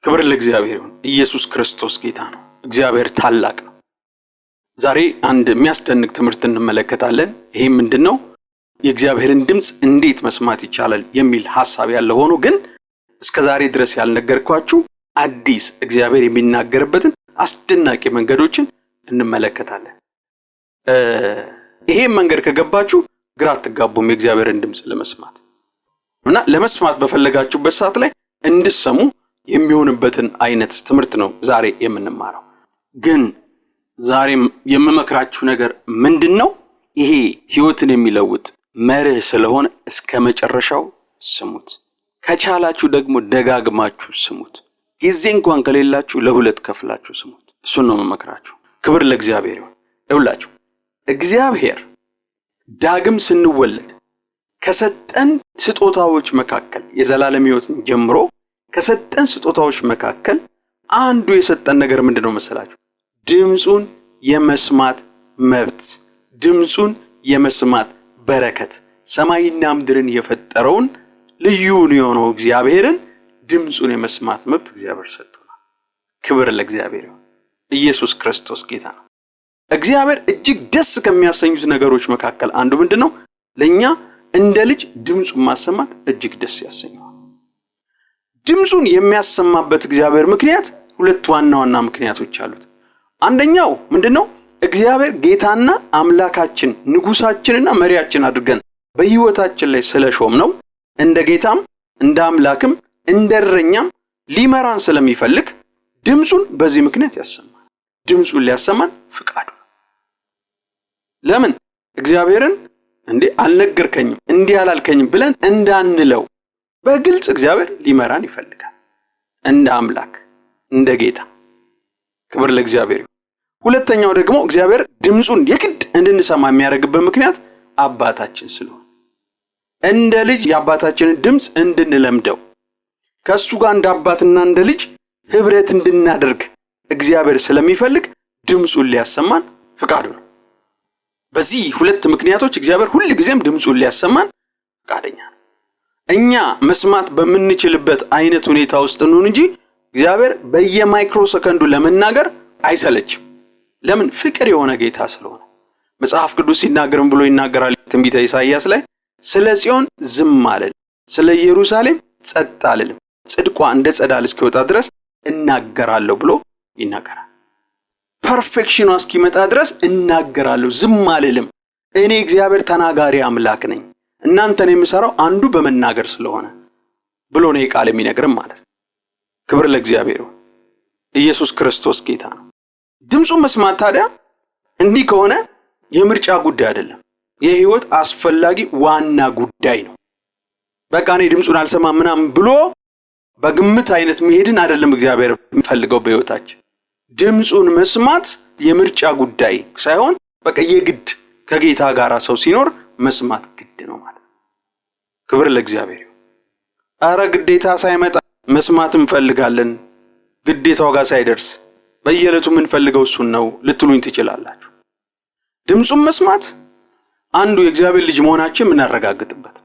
ክብር ለእግዚአብሔር ይሁን። ኢየሱስ ክርስቶስ ጌታ ነው። እግዚአብሔር ታላቅ ነው። ዛሬ አንድ የሚያስደንቅ ትምህርት እንመለከታለን። ይሄ ምንድነው? የእግዚአብሔርን ድምጽ እንዴት መስማት ይቻላል የሚል ሐሳብ ያለው ሆኖ ግን እስከዛሬ ድረስ ያልነገርኳችሁ አዲስ እግዚአብሔር የሚናገርበትን አስደናቂ መንገዶችን እንመለከታለን። ይሄ መንገድ ከገባችሁ ግራ አትጋቡም የእግዚአብሔርን ድምጽ ለመስማት እና ለመስማት በፈለጋችሁበት ሰዓት ላይ እንድትሰሙ የሚሆንበትን አይነት ትምህርት ነው ዛሬ የምንማረው። ግን ዛሬም የምመክራችሁ ነገር ምንድነው? ይሄ ህይወትን የሚለውጥ መርህ ስለሆነ እስከ መጨረሻው ስሙት። ከቻላችሁ ደግሞ ደጋግማችሁ ስሙት። ጊዜ እንኳን ከሌላችሁ ለሁለት ከፍላችሁ ስሙት። እሱን ነው የምመክራችሁ። ክብር ለእግዚአብሔር ይሁን። ይሁላችሁ እግዚአብሔር ዳግም ስንወለድ ከሰጠን ስጦታዎች መካከል የዘላለም ህይወትን ጀምሮ ከሰጠን ስጦታዎች መካከል አንዱ የሰጠን ነገር ምንድነው መሰላችሁ? ድምጹን የመስማት መብት፣ ድምጹን የመስማት በረከት። ሰማይና ምድርን የፈጠረውን ልዩን የሆነው እግዚአብሔርን ድምጹን የመስማት መብት እግዚአብሔር ሰጥቶናል። ክብር ለእግዚአብሔር ይሁን። ኢየሱስ ክርስቶስ ጌታ ነው። እግዚአብሔር እጅግ ደስ ከሚያሰኙት ነገሮች መካከል አንዱ ምንድነው? ለኛ እንደ ልጅ ድምጹን ማሰማት እጅግ ደስ ያሰኛል። ድምጹን የሚያሰማበት እግዚአብሔር ምክንያት ሁለት ዋና ምክንያቶች አሉት። አንደኛው ምንድነው? እግዚአብሔር ጌታና አምላካችን ንጉሳችንና መሪያችን አድርገን በህይወታችን ላይ ስለሾም ነው። እንደ ጌታም እንደ አምላክም እንደ እረኛም ሊመራን ስለሚፈልግ ድምጹን በዚህ ምክንያት ያሰማል። ድምጹን ሊያሰማን ፍቃዱ። ለምን? እግዚአብሔርን እንዴ አልነገርከኝም እንዲህ አላልከኝም ብለን እንዳንለው በግልጽ እግዚአብሔር ሊመራን ይፈልጋል። እንደ አምላክ እንደ ጌታ። ክብር ለእግዚአብሔር ይሁን። ሁለተኛው ደግሞ እግዚአብሔር ድምጹን የግድ እንድንሰማ የሚያደርግበት ምክንያት አባታችን ስለሆነ እንደ ልጅ የአባታችንን ድምጽ እንድንለምደው ከሱ ጋር እንደ አባትና እንደ ልጅ ህብረት እንድናደርግ እግዚአብሔር ስለሚፈልግ ድምጹን ሊያሰማን ፍቃዱ ነው። በዚህ ሁለት ምክንያቶች እግዚአብሔር ሁሉ ጊዜም ድምጹን ሊያሰማን ፍቃደኛ ነው። እኛ መስማት በምንችልበት አይነት ሁኔታ ውስጥ ነው እንጂ እግዚአብሔር በየማይክሮ ሰከንዱ ለመናገር አይሰለችም። ለምን? ፍቅር የሆነ ጌታ ስለሆነ። መጽሐፍ ቅዱስ ሲናገርም ብሎ ይናገራል። ትንቢተ ኢሳይያስ ላይ ስለ ጽዮን ዝም አልልም፣ ስለ ኢየሩሳሌም ጸጥ አልልም፣ ጽድቋ እንደ ጸዳል እስኪወጣ ድረስ እናገራለሁ ብሎ ይናገራል። ፐርፌክሽኑ እስኪመጣ ድረስ እናገራለሁ፣ ዝም አልልም። እኔ እግዚአብሔር ተናጋሪ አምላክ ነኝ፣ እናንተን የምሰራው አንዱ በመናገር ስለሆነ ብሎ ነው ቃል የሚነግርም ማለት ነው። ክብር ለእግዚአብሔር ይሁን። ኢየሱስ ክርስቶስ ጌታ ነው። ድምጹን መስማት ታዲያ እንዲህ ከሆነ የምርጫ ጉዳይ አይደለም፣ የህይወት አስፈላጊ ዋና ጉዳይ ነው። በቃ እኔ ድምጹን አልሰማም ምናምን ብሎ በግምት አይነት መሄድን አይደለም እግዚአብሔር የሚፈልገው በህይወታችን። ድምጹን መስማት የምርጫ ጉዳይ ሳይሆን በቃ የግድ ከጌታ ጋር ሰው ሲኖር መስማት ግድ ነው ማለት። ክብር ለእግዚአብሔር ይሁን። አረ ግዴታ ሳይመጣ መስማት እንፈልጋለን፣ ግዴታው ጋር ሳይደርስ በየለቱ የምንፈልገው እሱን ነው ልትሉኝ ትችላላችሁ። ድምጹን መስማት አንዱ የእግዚአብሔር ልጅ መሆናችን ምናረጋግጥበት።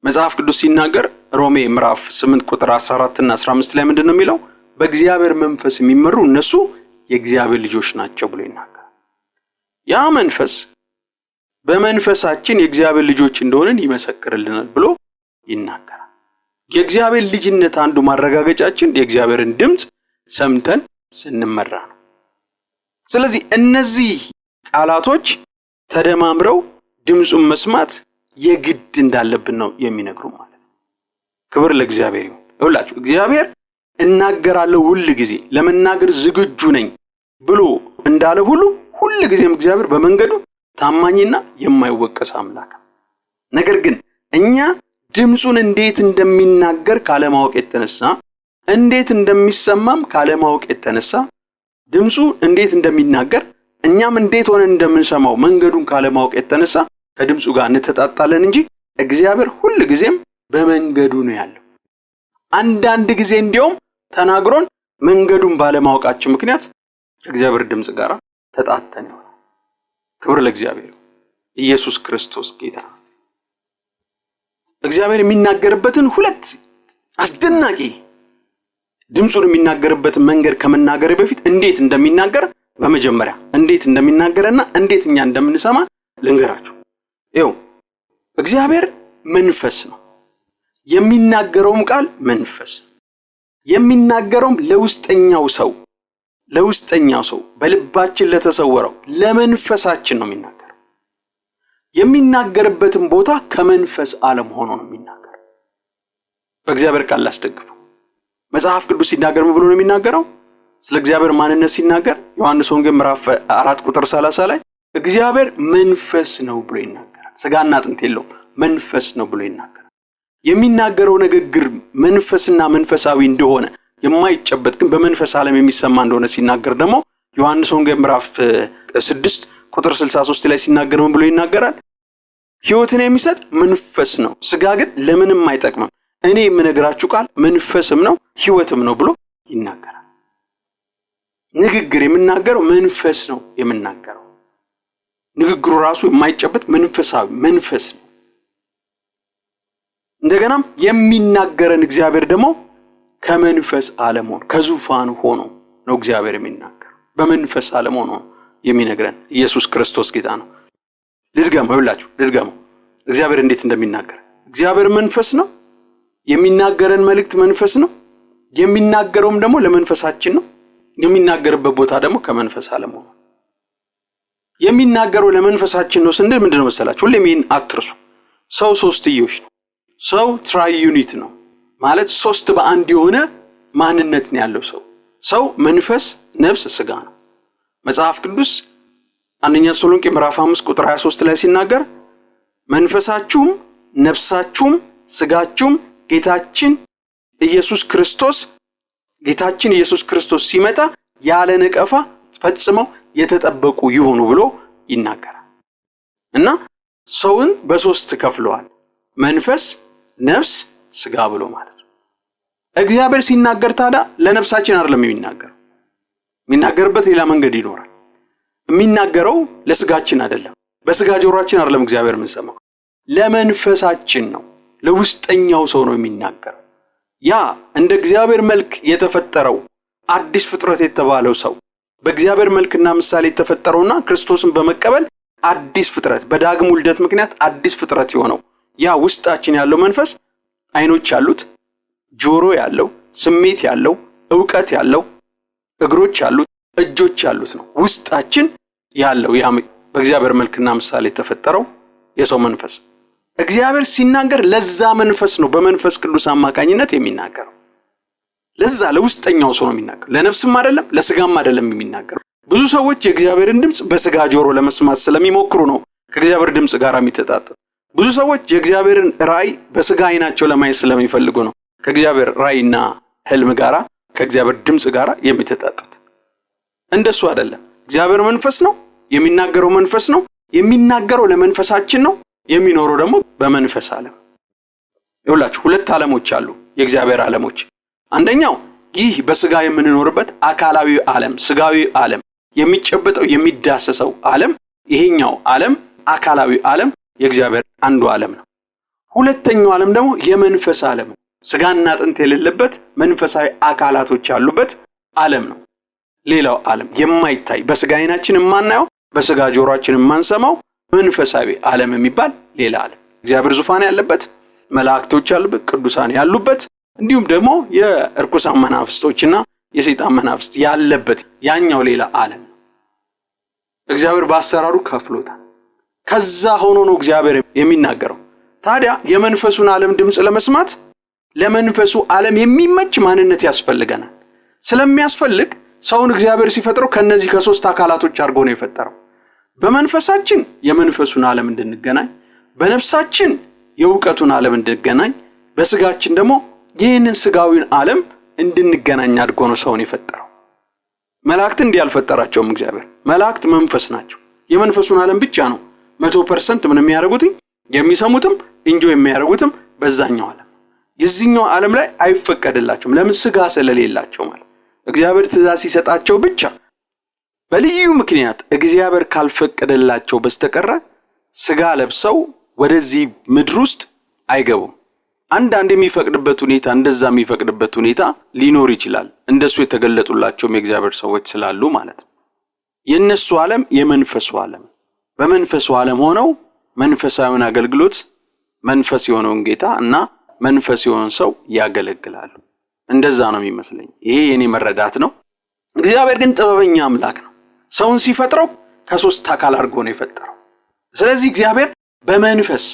መጽሐፍ ቅዱስ ሲናገር ሮሜ ምዕራፍ 8 ቁጥር 14 እና 15 ላይ ምንድነው የሚለው? በእግዚአብሔር መንፈስ የሚመሩ እነሱ የእግዚአብሔር ልጆች ናቸው ብሎ ይናገራል። ያ መንፈስ በመንፈሳችን የእግዚአብሔር ልጆች እንደሆነን ይመሰክርልናል ብሎ ይናገራል። የእግዚአብሔር ልጅነት አንዱ ማረጋገጫችን የእግዚአብሔርን ድምጽ ሰምተን ስንመራ ነው። ስለዚህ እነዚህ ቃላቶች ተደማምረው ድምጹን መስማት የግድ እንዳለብን ነው የሚነግሩ ማለት ነው። ክብር ለእግዚአብሔር ይሁን። ይሁላችሁ እግዚአብሔር እናገራለሁ ሁሉ ጊዜ ለመናገር ዝግጁ ነኝ ብሎ እንዳለ ሁሉ ጊዜም እግዚአብሔር በመንገዱ ታማኝና የማይወቀስ አምላክ። ነገር ግን እኛ ድምጹን እንዴት እንደሚናገር ካለማወቅ የተነሳ እንዴት እንደሚሰማም ካለማወቅ የተነሳ ድምጹ እንዴት እንደሚናገር እኛም እንዴት ሆነን እንደምንሰማው መንገዱን ካለማወቅ የተነሳ ከድምጹ ጋር እንተጣጣለን እንጂ እግዚአብሔር ሁሉ ጊዜም በመንገዱ ነው ያለው። አንዳንድ ጊዜ እንዲያውም ተናግሮን መንገዱን ባለማወቃችን ምክንያት ከእግዚአብሔር ድምጽ ጋር ተጣጣን ይሆናል። ክብር ለእግዚአብሔር። ኢየሱስ ክርስቶስ ጌታ። እግዚአብሔር የሚናገርበትን ሁለት አስደናቂ ድምፁን የሚናገርበት መንገድ ከመናገር በፊት እንዴት እንደሚናገር በመጀመሪያ እንዴት እንደሚናገርና እንዴት እኛ እንደምንሰማ ልንገራችሁ። ይኸው እግዚአብሔር መንፈስ ነው። የሚናገረውም ቃል መንፈስ፣ የሚናገረውም ለውስጠኛው ሰው በልባችን ለተሰወረው ለመንፈሳችን ነው የሚናገረው። የሚናገርበትም ቦታ ከመንፈስ ዓለም ሆኖ ነው የሚናገረው። በእግዚአብሔር ቃል ላስደግፈው። መጽሐፍ ቅዱስ ሲናገር ምን ብሎ ነው የሚናገረው? ስለ እግዚአብሔር ማንነት ሲናገር ዮሐንስ ወንጌል ምዕራፍ 4 ቁጥር 30 ላይ እግዚአብሔር መንፈስ ነው ብሎ ይናገራል። ስጋና አጥንት የለውም፣ መንፈስ ነው ብሎ ይናገራል። የሚናገረው ንግግር መንፈስና መንፈሳዊ እንደሆነ የማይጨበጥ ግን በመንፈስ ዓለም የሚሰማ እንደሆነ ሲናገር ደግሞ ዮሐንስ ወንጌል ምዕራፍ 6 ቁጥር 63 ላይ ሲናገር ምን ብሎ ይናገራል? ሕይወትን የሚሰጥ መንፈስ ነው፣ ስጋ ግን ለምንም አይጠቅምም። እኔ የምነግራችሁ ቃል መንፈስም ነው ሕይወትም ነው ብሎ ይናገራል። ንግግር የምናገረው መንፈስ ነው የምናገረው። ንግግሩ ራሱ የማይጨበጥ መንፈሳዊ መንፈስ ነው። እንደገናም የሚናገረን እግዚአብሔር ደግሞ ከመንፈስ ዓለም ሆኖ ከዙፋኑ ሆኖ ነው እግዚአብሔር የሚናገር። በመንፈስ ዓለም ሆኖ የሚነግረን ኢየሱስ ክርስቶስ ጌታ ነው። ልድገመው እግዚአብሔር እንዴት እንደሚናገር። እግዚአብሔር መንፈስ ነው። የሚናገረን መልእክት መንፈስ ነው። የሚናገረውም ደግሞ ለመንፈሳችን ነው። የሚናገርበት ቦታ ደግሞ ከመንፈስ ዓለም ሆኖ የሚናገረው ለመንፈሳችን ነው ስንል ምንድነው መሰላችሁ? ሁሌም ይህን አትርሱ። ሰው ሶስትዮሽ ነው። ሰው ትራዩኒት ነው ማለት ሶስት በአንድ የሆነ ማንነት ነው ያለው ሰው መንፈስ፣ ነፍስ፣ ስጋ ነው። መጽሐፍ ቅዱስ አንደኛ ተሰሎንቄ ምዕራፍ 5 ቁጥር 23 ላይ ሲናገር መንፈሳችሁም ነፍሳችሁም ስጋችሁም ጌታችን ኢየሱስ ክርስቶስ ሲመጣ ያለ ነቀፋ ፈጽመው የተጠበቁ ይሆኑ ብሎ ይናገራል። እና ሰውን በሶስት ከፍለዋል፣ መንፈስ፣ ነፍስ፣ ስጋ ብሎ ማለት ነው። እግዚአብሔር ሲናገር ታዲያ ለነፍሳችን አይደለም የሚናገርበት ሌላ መንገድ ይኖራል። የሚናገረው ለስጋችን አይደለም፣ በስጋ ጆሮአችን አይደለም እግዚአብሔር የምንሰማው፣ ለመንፈሳችን ነው፣ ለውስጠኛው ሰው ነው የሚናገረው። ያ እንደ እግዚአብሔር መልክ የተፈጠረው አዲስ ፍጥረት የተባለው ሰው በእግዚአብሔር መልክና ምሳሌ የተፈጠረውና ክርስቶስን በመቀበል አዲስ ፍጥረት በዳግም ውልደት ምክንያት አዲስ ፍጥረት የሆነው ያ ውስጣችን ያለው መንፈስ አይኖች ያሉት፣ ጆሮ ያለው፣ ስሜት ያለው፣ ዕውቀት ያለው፣ እግሮች ያሉት፣ እጆች ያሉት ነው ውስጣችን ያለው ያ በእግዚአብሔር መልክና ምሳሌ የተፈጠረው የሰው መንፈስ። እግዚአብሔር ሲናገር ለዛ መንፈስ ነው በመንፈስ ቅዱስ አማካኝነት የሚናገረው። ለዛ ለውስጠኛው ሰው ነው የሚናገረው፣ ለነፍስም አይደለም ለስጋም አይደለም የሚናገረው። ብዙ ሰዎች የእግዚአብሔርን ድምጽ በስጋ ጆሮ ለመስማት ስለሚሞክሩ ነው ከእግዚአብሔር ድምጽ ጋር የሚተጣጡት። ብዙ ሰዎች የእግዚአብሔርን ራእይ በስጋ አይናቸው ለማየት ስለሚፈልጉ ነው ከእግዚአብሔር ራእይና ህልም ጋራ ከእግዚአብሔር ድምጽ ጋራ የሚተጣጡት። እንደሱ አይደለም። እግዚአብሔር መንፈስ ነው፣ የሚናገረው መንፈስ ነው፣ የሚናገረው ለመንፈሳችን ነው፣ የሚኖረው ደግሞ በመንፈስ ዓለም። ይኸውላችሁ ሁለት ዓለሞች አሉ የእግዚአብሔር ዓለሞች። አንደኛው ይህ በስጋ የምንኖርበት አካላዊ ዓለም፣ ስጋዊ ዓለም፣ የሚጨበጠው የሚዳሰሰው ዓለም። ይሄኛው ዓለም አካላዊ ዓለም የእግዚአብሔር አንዱ ዓለም ነው። ሁለተኛው ዓለም ደግሞ የመንፈስ ዓለም ነው። ስጋና አጥንት የሌለበት መንፈሳዊ አካላቶች ያሉበት ዓለም ነው። ሌላው ዓለም የማይታይ በስጋ አይናችን የማናየው በስጋ ጆሮአችን የማንሰማው መንፈሳዊ ዓለም የሚባል ሌላ ዓለም፣ እግዚአብሔር ዙፋን ያለበት፣ መላእክቶች ያሉበት፣ ቅዱሳን ያሉበት፣ እንዲሁም ደግሞ የእርኩሳን መናፍስቶችና የሰይጣን መናፍስት ያለበት ያኛው ሌላ ዓለም ነው። እግዚአብሔር በአሰራሩ ከፍሎታል። ከዛ ሆኖ ነው እግዚአብሔር የሚናገረው። ታዲያ የመንፈሱን ዓለም ድምጽ ለመስማት ለመንፈሱ ዓለም የሚመች ማንነት ያስፈልገናል። ስለሚያስፈልግ ሰውን እግዚአብሔር ሲፈጥረው ከነዚህ ከሶስት አካላቶች አድርጎ ነው የፈጠረው። በመንፈሳችን የመንፈሱን ዓለም እንድንገናኝ፣ በነፍሳችን የዕውቀቱን ዓለም እንድንገናኝ፣ በስጋችን ደግሞ ይህንን ስጋዊን ዓለም እንድንገናኝ አድርጎ ነው ሰውን የፈጠረው። መላእክት እንዲህ አልፈጠራቸውም እግዚአብሔር። መላእክት መንፈስ ናቸው። የመንፈሱን ዓለም ብቻ ነው 100% ምን የሚያደርጉት የሚሰሙትም ኢንጆይ የሚያደርጉትም በዛኛው ዓለም። የዚህኛው ዓለም ላይ አይፈቀድላቸውም። ለምን? ስጋ ስለሌላቸው ማለት እግዚአብሔር ትእዛዝ ሲሰጣቸው ብቻ በልዩ ምክንያት እግዚአብሔር ካልፈቀደላቸው በስተቀር ስጋ ለብሰው ወደዚህ ምድር ውስጥ አይገቡም። አንዳንድ የሚፈቅድበት ሁኔታ እንደዛ የሚፈቅድበት ሁኔታ ሊኖር ይችላል። እንደሱ የተገለጡላቸውም የእግዚአብሔር ሰዎች ስላሉ ማለት ነው። የነሱ ዓለም የመንፈሱ ዓለም፣ በመንፈሱ ዓለም ሆነው መንፈሳዊውን አገልግሎት መንፈስ የሆነውን ጌታ እና መንፈስ የሆነውን ሰው ያገለግላሉ። እንደዛ ነው የሚመስለኝ። ይሄ የኔ መረዳት ነው። እግዚአብሔር ግን ጥበበኛ አምላክ ነው። ሰውን ሲፈጥረው ከሶስት አካል አድርጎ ነው የፈጠረው። ስለዚህ እግዚአብሔር በመንፈስ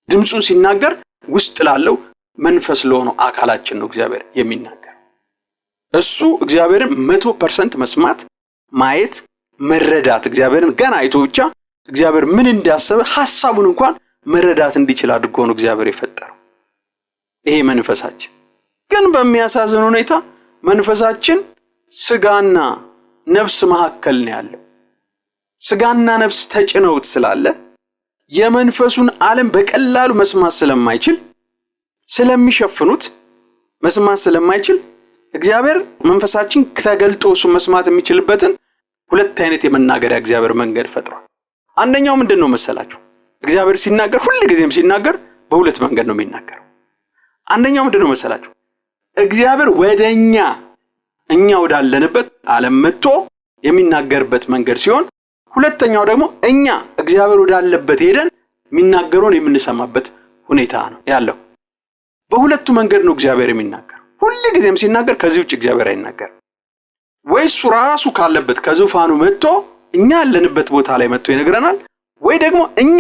ድምፁን ሲናገር ውስጥ ላለው መንፈስ ለሆነው አካላችን ነው እግዚአብሔር የሚናገር። እሱ እግዚአብሔርን 100% መስማት፣ ማየት፣ መረዳት እግዚአብሔርን ገና አይቶ ብቻ እግዚአብሔር ምን እንዳሰበ ሐሳቡን እንኳን መረዳት እንዲችል አድርጎ ነው እግዚአብሔር የፈጠረው። ይሄ መንፈሳችን ግን በሚያሳዝን ሁኔታ መንፈሳችን ስጋና ነፍስ መካከል ነው ያለው። ስጋና ነፍስ ተጭነውት ስላለ የመንፈሱን ዓለም በቀላሉ መስማት ስለማይችል ስለሚሸፍኑት መስማት ስለማይችል እግዚአብሔር መንፈሳችን ተገልጦ እሱ መስማት የሚችልበትን ሁለት አይነት የመናገሪያ እግዚአብሔር መንገድ ፈጥሯል። አንደኛው ምንድነው መሰላችሁ? እግዚአብሔር ሲናገር ሁሉ ጊዜም ሲናገር በሁለት መንገድ ነው የሚናገረው። አንደኛው ምንድነው መሰላችሁ? እግዚአብሔር ወደኛ እኛ ወዳለንበት ዓለም መጥቶ የሚናገርበት መንገድ ሲሆን፣ ሁለተኛው ደግሞ እኛ እግዚአብሔር ወዳለበት ሄደን የሚናገረውን የምንሰማበት ሁኔታ ነው ያለው። በሁለቱ መንገድ ነው እግዚአብሔር የሚናገር። ሁሉ ጊዜም ሲናገር ከዚህ ውጭ እግዚአብሔር አይናገር። ወይስ ራሱ ካለበት ከዙፋኑ መጥቶ እኛ ያለንበት ቦታ ላይ መጥቶ ይነግረናል፣ ወይ ደግሞ እኛ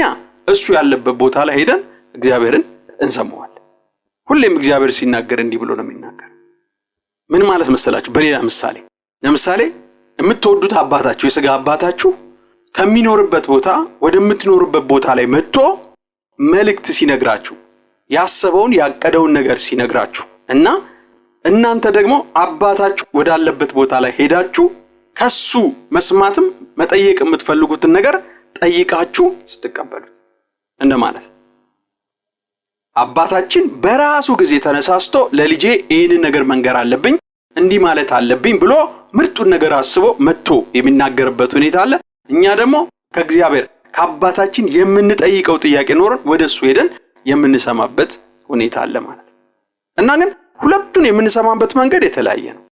እሱ ያለበት ቦታ ላይ ሄደን እግዚአብሔርን እንሰማዋለን። ሁሌም እግዚአብሔር ሲናገር እንዲህ ብሎ ነው የሚናገር። ምን ማለት መሰላችሁ? በሌላ ምሳሌ ለምሳሌ የምትወዱት አባታችሁ የሥጋ አባታችሁ ከሚኖርበት ቦታ ወደምትኖርበት ቦታ ላይ መጥቶ መልእክት ሲነግራችሁ ያሰበውን ያቀደውን ነገር ሲነግራችሁ እና እናንተ ደግሞ አባታችሁ ወዳለበት ቦታ ላይ ሄዳችሁ ከሱ መስማትም መጠየቅ የምትፈልጉትን ነገር ጠይቃችሁ ስትቀበሉት እንደማለት። አባታችን በራሱ ጊዜ ተነሳስቶ ለልጄ ይህንን ነገር መንገር አለብኝ እንዲህ ማለት አለብኝ ብሎ ምርጡን ነገር አስቦ መጥቶ የሚናገርበት ሁኔታ አለ። እኛ ደግሞ ከእግዚአብሔር ከአባታችን የምንጠይቀው ጥያቄ ኖረን ወደሱ ሄደን የምንሰማበት ሁኔታ አለ ማለት እና ግን ሁለቱን የምንሰማበት መንገድ የተለያየ ነው።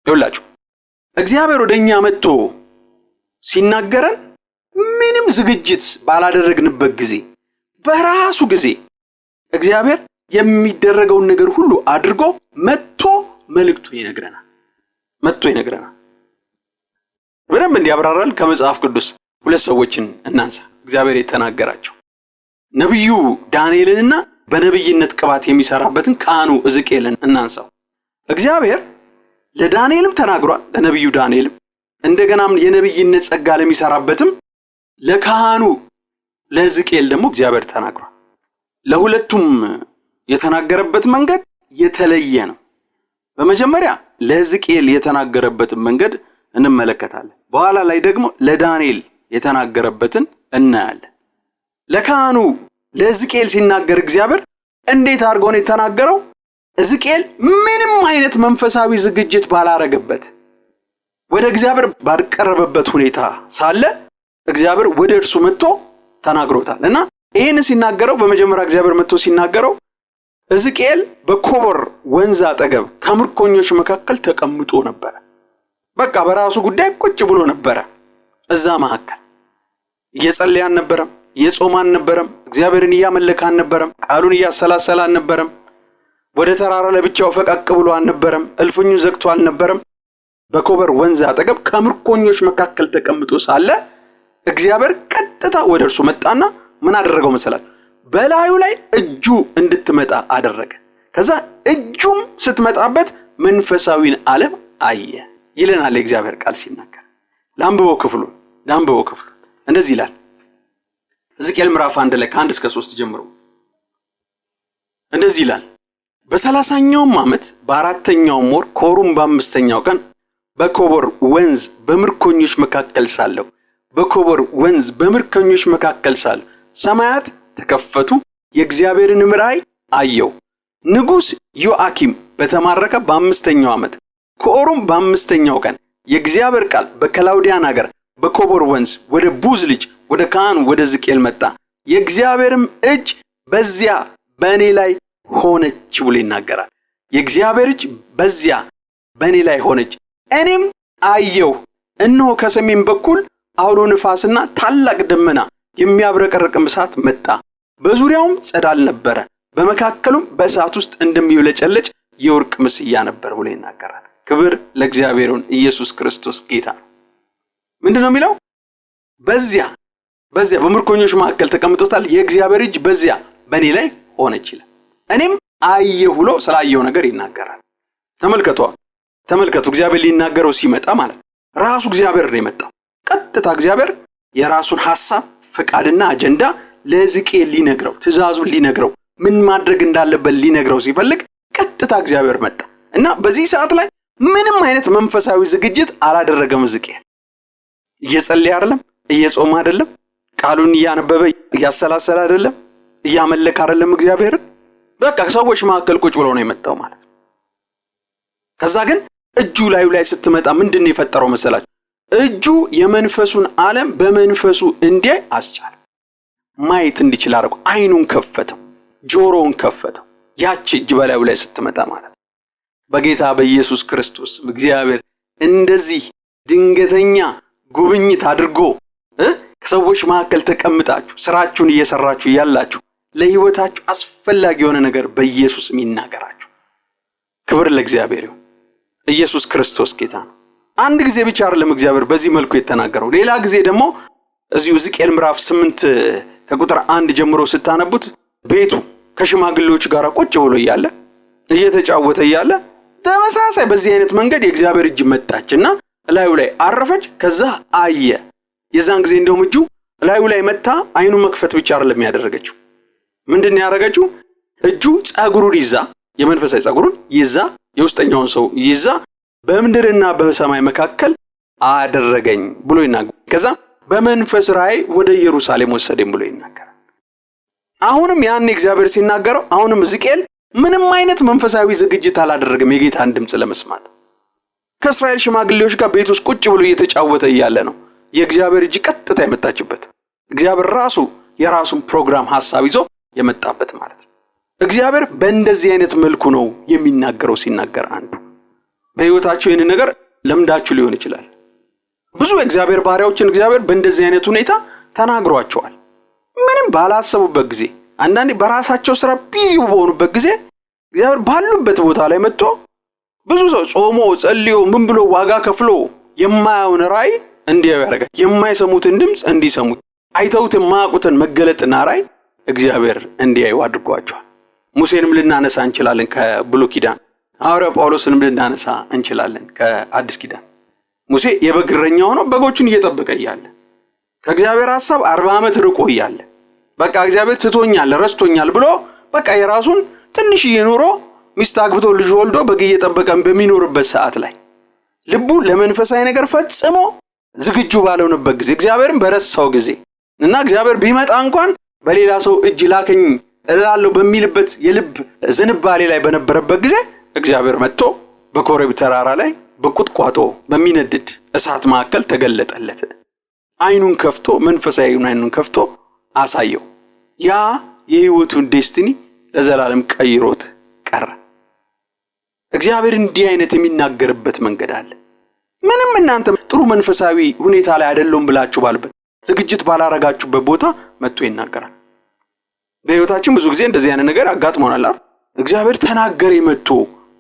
ይኸውላችሁ እግዚአብሔር ወደኛ መጥቶ ሲናገረን ምንም ዝግጅት ባላደረግንበት ጊዜ በራሱ ጊዜ እግዚአብሔር የሚደረገውን ነገር ሁሉ አድርጎ መጥቶ መልእክቱን ይነግረናል። በደንብ እንዲያብራራል ከመጽሐፍ ቅዱስ ሁለት ሰዎችን እናንሳ እግዚአብሔር የተናገራቸው። ነብዩ ዳንኤልንና በነብይነት ቅባት የሚሰራበትን ካህኑ ሕዝቅኤልን እናንሳው። እግዚአብሔር ለዳንኤልም ተናግሯል፣ ለነብዩ ዳንኤልም እንደገናም የነብይነት ጸጋ ለሚሰራበትም ለካህኑ ለሕዝቅኤል ደግሞ እግዚአብሔር ተናግሯል። ለሁለቱም የተናገረበት መንገድ የተለየ ነው። በመጀመሪያ ለሕዝቅኤል የተናገረበትን መንገድ እንመለከታለን። በኋላ ላይ ደግሞ ለዳንኤል የተናገረበትን እናያለን። ለካህኑ ለሕዝቅኤል ሲናገር እግዚአብሔር እንዴት አድርጎ ነው የተናገረው? ሕዝቅኤል ምንም አይነት መንፈሳዊ ዝግጅት ባላረገበት ወደ እግዚአብሔር ባልቀረበበት ሁኔታ ሳለ እግዚአብሔር ወደ እርሱ መጥቶ ተናግሮታል እና ይሄን ሲናገረው በመጀመሪያ እግዚአብሔር መጥቶ ሲናገረው ሕዝቅኤል በኮቦር ወንዝ አጠገብ ከምርኮኞች መካከል ተቀምጦ ነበር። በቃ በራሱ ጉዳይ ቁጭ ብሎ ነበር። እዛ መካከል እየጸለየ አልነበረም፣ እየጾመ አልነበረም፣ እግዚአብሔርን እያመለከ አልነበረም፣ ቃሉን እያሰላሰለ አልነበረም፣ ወደ ተራራ ለብቻው ፈቀቅ ብሎ አልነበረም፣ እልፍኙን ዘግቶ አልነበረም። በኮቦር ወንዝ አጠገብ ከምርኮኞች መካከል ተቀምጦ ሳለ እግዚአብሔር ቀጥታ ወደ እርሱ መጣና ምን አደረገው መሰላችሁ? በላዩ ላይ እጁ እንድትመጣ አደረገ። ከዛ እጁም ስትመጣበት መንፈሳዊን ዓለም አየ ይለናል የእግዚአብሔር ቃል ሲናገር። ላንብበው ክፍሉ እንደዚህ ይላል። ሕዝቅኤል ምዕራፍ 1 ላይ ከ1 እስከ 3 ጀምሮ እንደዚህ ይላል። በ30ኛው ዓመት በ4ኛው ወር ከወሩም በ5ኛው ቀን በኮቦር ወንዝ በምርኮኞች መካከል ሳለሁ ሰማያት ተከፈቱ፣ የእግዚአብሔርን ራእይ አየሁ። ንጉሥ ዮአኪም በተማረከ በ5ኛው ዓመት ከወሩም በ5ኛው ቀን የእግዚአብሔር ቃል በከላውዲያን ሀገር በኮቦር ወንዝ ወደ ቡዝ ልጅ ወደ ካህኑ ወደ ሕዝቅኤል መጣ። የእግዚአብሔርም እጅ በዚያ በእኔ ላይ ሆነች ብሎ ይናገራል። የእግዚአብሔር እጅ በዚያ በእኔ ላይ ሆነች፣ እኔም አየሁ፣ እነሆ ከሰሜን በኩል አውሎ ነፋስና ታላቅ ደመና የሚያብረቀርቅም እሳት መጣ፣ በዙሪያውም ጸዳል ነበረ፣ በመካከሉም በእሳት ውስጥ እንደሚብለጨለጭ የወርቅ ምስያ ነበር ብሎ ይናገራል። ክብር ለእግዚአብሔር ይሁን። ኢየሱስ ክርስቶስ ጌታ ነው። ምንድነው የሚለው? በዚያ በምርኮኞች መካከል ተቀምጦታል። የእግዚአብሔር እጅ በዚያ በእኔ ላይ ሆነች ይላል። እኔም አየሁ ብሎ ስላየው ነገር ይናገራል። ተመልከቱ እግዚአብሔር ሊናገረው ሲመጣ ማለት ራሱ እግዚአብሔር ነው የመጣው። ቀጥታ እግዚአብሔር የራሱን ሐሳብ ፍቃድና አጀንዳ ለሕዝቅኤል ሊነግረው፣ ትእዛዙን ሊነግረው፣ ምን ማድረግ እንዳለበት ሊነግረው ሲፈልግ ቀጥታ እግዚአብሔር መጣ እና በዚህ ሰዓት ላይ ምንም አይነት መንፈሳዊ ዝግጅት አላደረገም። ሕዝቅኤል እየጸለየ አይደለም፣ እየጾመ አይደለም፣ ቃሉን እያነበበ እያሰላሰለ አይደለም፣ እያመለከ አይደለም እግዚአብሔርን። በቃ ሰዎች መካከል ቁጭ ብሎ ነው የመጣው ማለት ነው። ከዛ ግን እጁ ላይ ስትመጣ ምንድነው የፈጠረው መሰላችሁ? እጁ የመንፈሱን ዓለም በመንፈሱ እንዲያይ አስቻለ። ማየት እንዲችል አደረገው። አይኑን ከፈተው፣ ጆሮውን ከፈተው። ያቺ እጅ በላዩ ላይ ስትመጣ ማለት ነው። በጌታ በኢየሱስ ክርስቶስ እግዚአብሔር እንደዚህ ድንገተኛ ጉብኝት አድርጎ ከሰዎች መካከል ተቀምጣችሁ ስራችሁን እየሰራችሁ ያላችሁ ለህይወታችሁ አስፈላጊ የሆነ ነገር በኢየሱስም ይናገራችሁ። ክብር ለእግዚአብሔር ይሁን። ኢየሱስ ክርስቶስ ጌታ ነው። አንድ ጊዜ ብቻ አይደለም እግዚአብሔር በዚህ መልኩ የተናገረው። ሌላ ጊዜ ደግሞ እዚሁ ሕዝቅኤል ምዕራፍ 8 ከቁጥር 1 ጀምሮ ስታነቡት ቤቱ ከሽማግሌዎች ጋር ቁጭ ብሎ እያለ እየተጫወተ እያለ ተመሳሳይ በዚህ አይነት መንገድ የእግዚአብሔር እጅ መጣችና ላዩ ላይ አረፈች። ከዛ አየ። የዛን ጊዜ እንደውም እጁ ላዩ ላይ መጣ። አይኑ መክፈት ብቻ አይደለም ያደረገችው። ምንድነው ያደረገችው? እጁ ጸጉሩን ይዛ፣ የመንፈሳዊ ጸጉሩን ይዛ፣ የውስጠኛውን ሰው ይዛ በምድርና በሰማይ መካከል አደረገኝ ብሎ ይናገራል። ከዛ በመንፈስ ራእይ ወደ ኢየሩሳሌም ወሰደኝ ብሎ ይናገራል። አሁንም ያን እግዚአብሔር ሲናገረው አሁንም ሕዝቅኤል ምንም አይነት መንፈሳዊ ዝግጅት አላደረገም የጌታን ድምጽ ለመስማት። ከእስራኤል ሽማግሌዎች ጋር ቤት ውስጥ ቁጭ ብሎ እየተጫወተ እያለ ነው የእግዚአብሔር እጅ ቀጥታ የመጣችበት። እግዚአብሔር ራሱ የራሱን ፕሮግራም ሐሳብ ይዞ የመጣበት ማለት ነው። እግዚአብሔር በእንደዚህ አይነት መልኩ ነው የሚናገረው። ሲናገር አንዱ በህይወታችሁ ይህን ነገር ለምዳችሁ ሊሆን ይችላል። ብዙ እግዚአብሔር ባሪያዎችን እግዚአብሔር በእንደዚህ አይነት ሁኔታ ተናግሯቸዋል። ምንም ባላሰቡበት ጊዜ፣ አንዳንዴ በራሳቸው ስራ ቢዚ በሆኑበት ጊዜ እግዚአብሔር ባሉበት ቦታ ላይ መጥቶ ብዙ ሰው ጾሞ ጸልዮ ምን ብሎ ዋጋ ከፍሎ የማያውን ራእይ እንዲያዩ ያደርጋል። የማይሰሙትን ድምጽ እንዲሰሙ፣ አይተውት የማያውቁትን መገለጥና ራእይ እግዚአብሔር እንዲያዩ አድርጓቸዋል። ሙሴንም ልናነሳ እንችላለን ከብሉይ ኪዳን፣ ሐዋርያው ጳውሎስንም ልናነሳ እንችላለን ከአዲስ ኪዳን። ሙሴ የበግ እረኛ ሆኖ በጎቹን እየጠበቀ እያለ ከእግዚአብሔር ሐሳብ 40 ዓመት ርቆ እያለ በቃ እግዚአብሔር ትቶኛል ረስቶኛል ብሎ በቃ የራሱን ትንሽዬ ኑሮ ሚስት አግብቶ ልጅ ወልዶ በግ እየጠበቀ በሚኖርበት ሰዓት ላይ ልቡ ለመንፈሳዊ ነገር ፈጽሞ ዝግጁ ባልሆነበት ጊዜ፣ እግዚአብሔርን በረሳው ጊዜ እና እግዚአብሔር ቢመጣ እንኳን በሌላ ሰው እጅ ላከኝ እላለሁ በሚልበት የልብ ዝንባሌ ላይ በነበረበት ጊዜ እግዚአብሔር መጥቶ በኮሬብ ተራራ ላይ በቁጥቋጦ በሚነድድ እሳት መካከል ተገለጠለት። አይኑን ከፍቶ መንፈሳዊውን አይኑን ከፍቶ አሳየው። ያ የህይወቱን ዴስቲኒ ለዘላለም ቀይሮት ቀረ። እግዚአብሔር እንዲህ አይነት የሚናገርበት መንገድ አለ። ምንም እናንተ ጥሩ መንፈሳዊ ሁኔታ ላይ አይደለም ብላችሁ ባልበት ዝግጅት ባላረጋችሁበት ቦታ መጥቶ ይናገራል። በህይወታችን ብዙ ጊዜ እንደዚህ አይነት ነገር አጋጥሞናል አይደል? እግዚአብሔር ተናገረ መጥቶ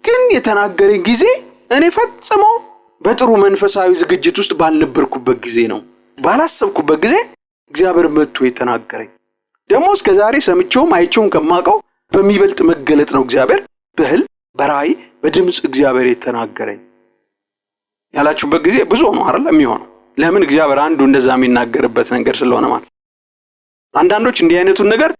ግን የተናገረኝ ጊዜ እኔ ፈጽሞ በጥሩ መንፈሳዊ ዝግጅት ውስጥ ባልነበርኩበት ጊዜ ነው። ባላሰብኩበት ጊዜ እግዚአብሔር መጥቶ የተናገረኝ ደግሞ እስከዛሬ ሰምቼውም አይቼውም ከማውቀው በሚበልጥ መገለጥ ነው። እግዚአብሔር በህልም በራእይ በድምጽ እግዚአብሔር የተናገረኝ ያላችሁበት ጊዜ ብዙ ነው አይደል የሚሆነው? ለምን? እግዚአብሔር አንዱ እንደዛ የሚናገርበት ነገር ስለሆነ ማለት። አንዳንዶች እንዲህ አይነቱን ነገር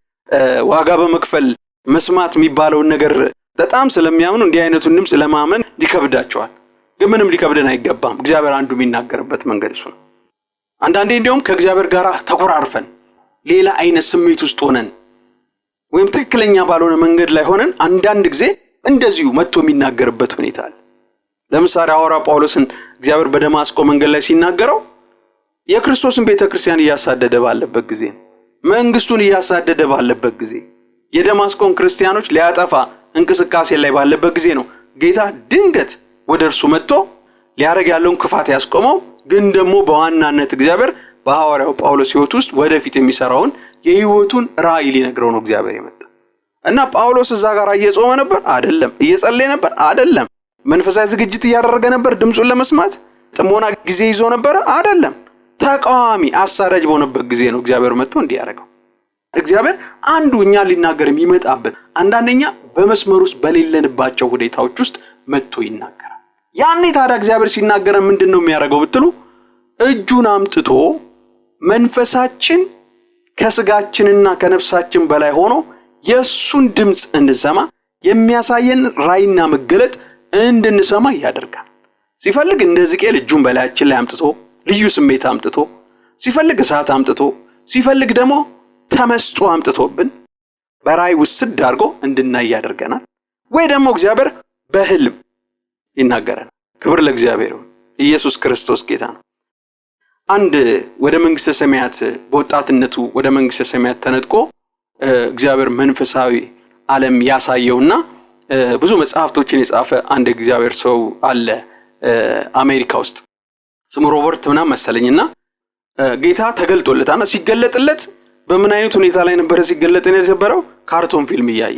ዋጋ በመክፈል መስማት የሚባለውን ነገር በጣም ስለሚያምኑ እንዲህ አይነቱን ድምጽ ለማመን ሊከብዳቸዋል። ግን ምንም ሊከብደን አይገባም። እግዚአብሔር አንዱ የሚናገርበት መንገድ እሱ ነው። አንዳንዴ እንደውም ከእግዚአብሔር ጋር ተቆራርፈን ሌላ አይነት ስሜት ውስጥ ሆነን ወይም ትክክለኛ ባልሆነ መንገድ ላይ ሆነን አንዳንድ ጊዜ እንደዚሁ መጥቶ የሚናገርበት ሁኔታ አለ። ለምሳሌ ሐዋርያው ጳውሎስን እግዚአብሔር በደማስቆ መንገድ ላይ ሲናገረው የክርስቶስን ቤተክርስቲያን እያሳደደ ባለበት ጊዜ፣ መንግስቱን እያሳደደ ባለበት ጊዜ፣ የደማስቆን ክርስቲያኖች ሊያጠፋ እንቅስቃሴ ላይ ባለበት ጊዜ ነው ጌታ ድንገት ወደ እርሱ መጥቶ ሊያረግ ያለውን ክፋት ያስቆመው። ግን ደግሞ በዋናነት እግዚአብሔር በሐዋርያው ጳውሎስ ሕይወት ውስጥ ወደፊት የሚሰራውን የሕይወቱን ራእይ ሊነግረው ነው እግዚአብሔር የመጣ እና ጳውሎስ እዛ ጋር እየጾመ ነበር አይደለም፣ እየጸለየ ነበር አይደለም፣ መንፈሳዊ ዝግጅት እያደረገ ነበር ድምጹን ለመስማት፣ ጥሞና ጊዜ ይዞ ነበር አይደለም። ተቃዋሚ አሳዳጅ በሆነበት ጊዜ ነው እግዚአብሔር መጥቶ እንዲያረጋው። እግዚአብሔር አንዱ እኛ ሊናገር የሚመጣበት አንዳንደኛ በመስመር ውስጥ በሌለንባቸው ሁኔታዎች ውስጥ መጥቶ ይናገራል። ያኔ ታዲያ እግዚአብሔር ሲናገር ምንድነው የሚያደርገው ብትሉ እጁን አምጥቶ መንፈሳችን ከስጋችንና ከነፍሳችን በላይ ሆኖ የሱን ድምጽ እንድንሰማ የሚያሳየን ራእይና መገለጥ እንድንሰማ ያደርጋል። ሲፈልግ እንደ ሕዝቅኤል እጁን በላያችን ላይ አምጥቶ ልዩ ስሜት አምጥቶ፣ ሲፈልግ እሳት አምጥቶ፣ ሲፈልግ ደግሞ ተመስጦ አምጥቶብን በራእይ ውስድ አድርጎ እንድናይ ያደርገናል። ወይ ደግሞ እግዚአብሔር በህልም ይናገረናል። ክብር ለእግዚአብሔር ይሁን። ኢየሱስ ክርስቶስ ጌታ ነው። አንድ ወደ መንግስተ ሰማያት በወጣትነቱ ወደ መንግስተ ሰማያት ተነጥቆ እግዚአብሔር መንፈሳዊ ዓለም ያሳየውና ብዙ መጽሐፍቶችን የጻፈ አንድ እግዚአብሔር ሰው አለ አሜሪካ ውስጥ ስሙ ሮበርት ምናምን መሰለኝና ጌታ ተገልጦለታና ሲገለጥለት በምን አይነት ሁኔታ ላይ ነበር ሲገለጥ የነበረው? ካርቶን ፊልም እያየ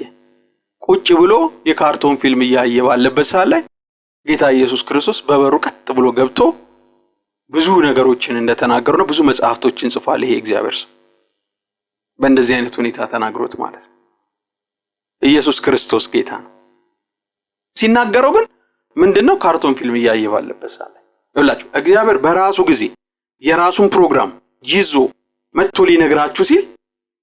ቁጭ ብሎ የካርቶን ፊልም እያየ ባለበት ሰዓት ላይ ጌታ ኢየሱስ ክርስቶስ በበሩ ቀጥ ብሎ ገብቶ ብዙ ነገሮችን እንደተናገረው ነው። ብዙ መጽሐፍቶችን ጽፏል። ይሄ እግዚአብሔር ሰው በእንደዚህ አይነት ሁኔታ ተናግሮት ማለት ነው። ኢየሱስ ክርስቶስ ጌታ ነው። ሲናገረው ግን ምንድነው? ካርቶን ፊልም እያየ ባለበት ሰዓት ላይ ይላችሁ እግዚአብሔር በራሱ ጊዜ የራሱን ፕሮግራም ይዞ መጥቶ ሊነግራችሁ ሲል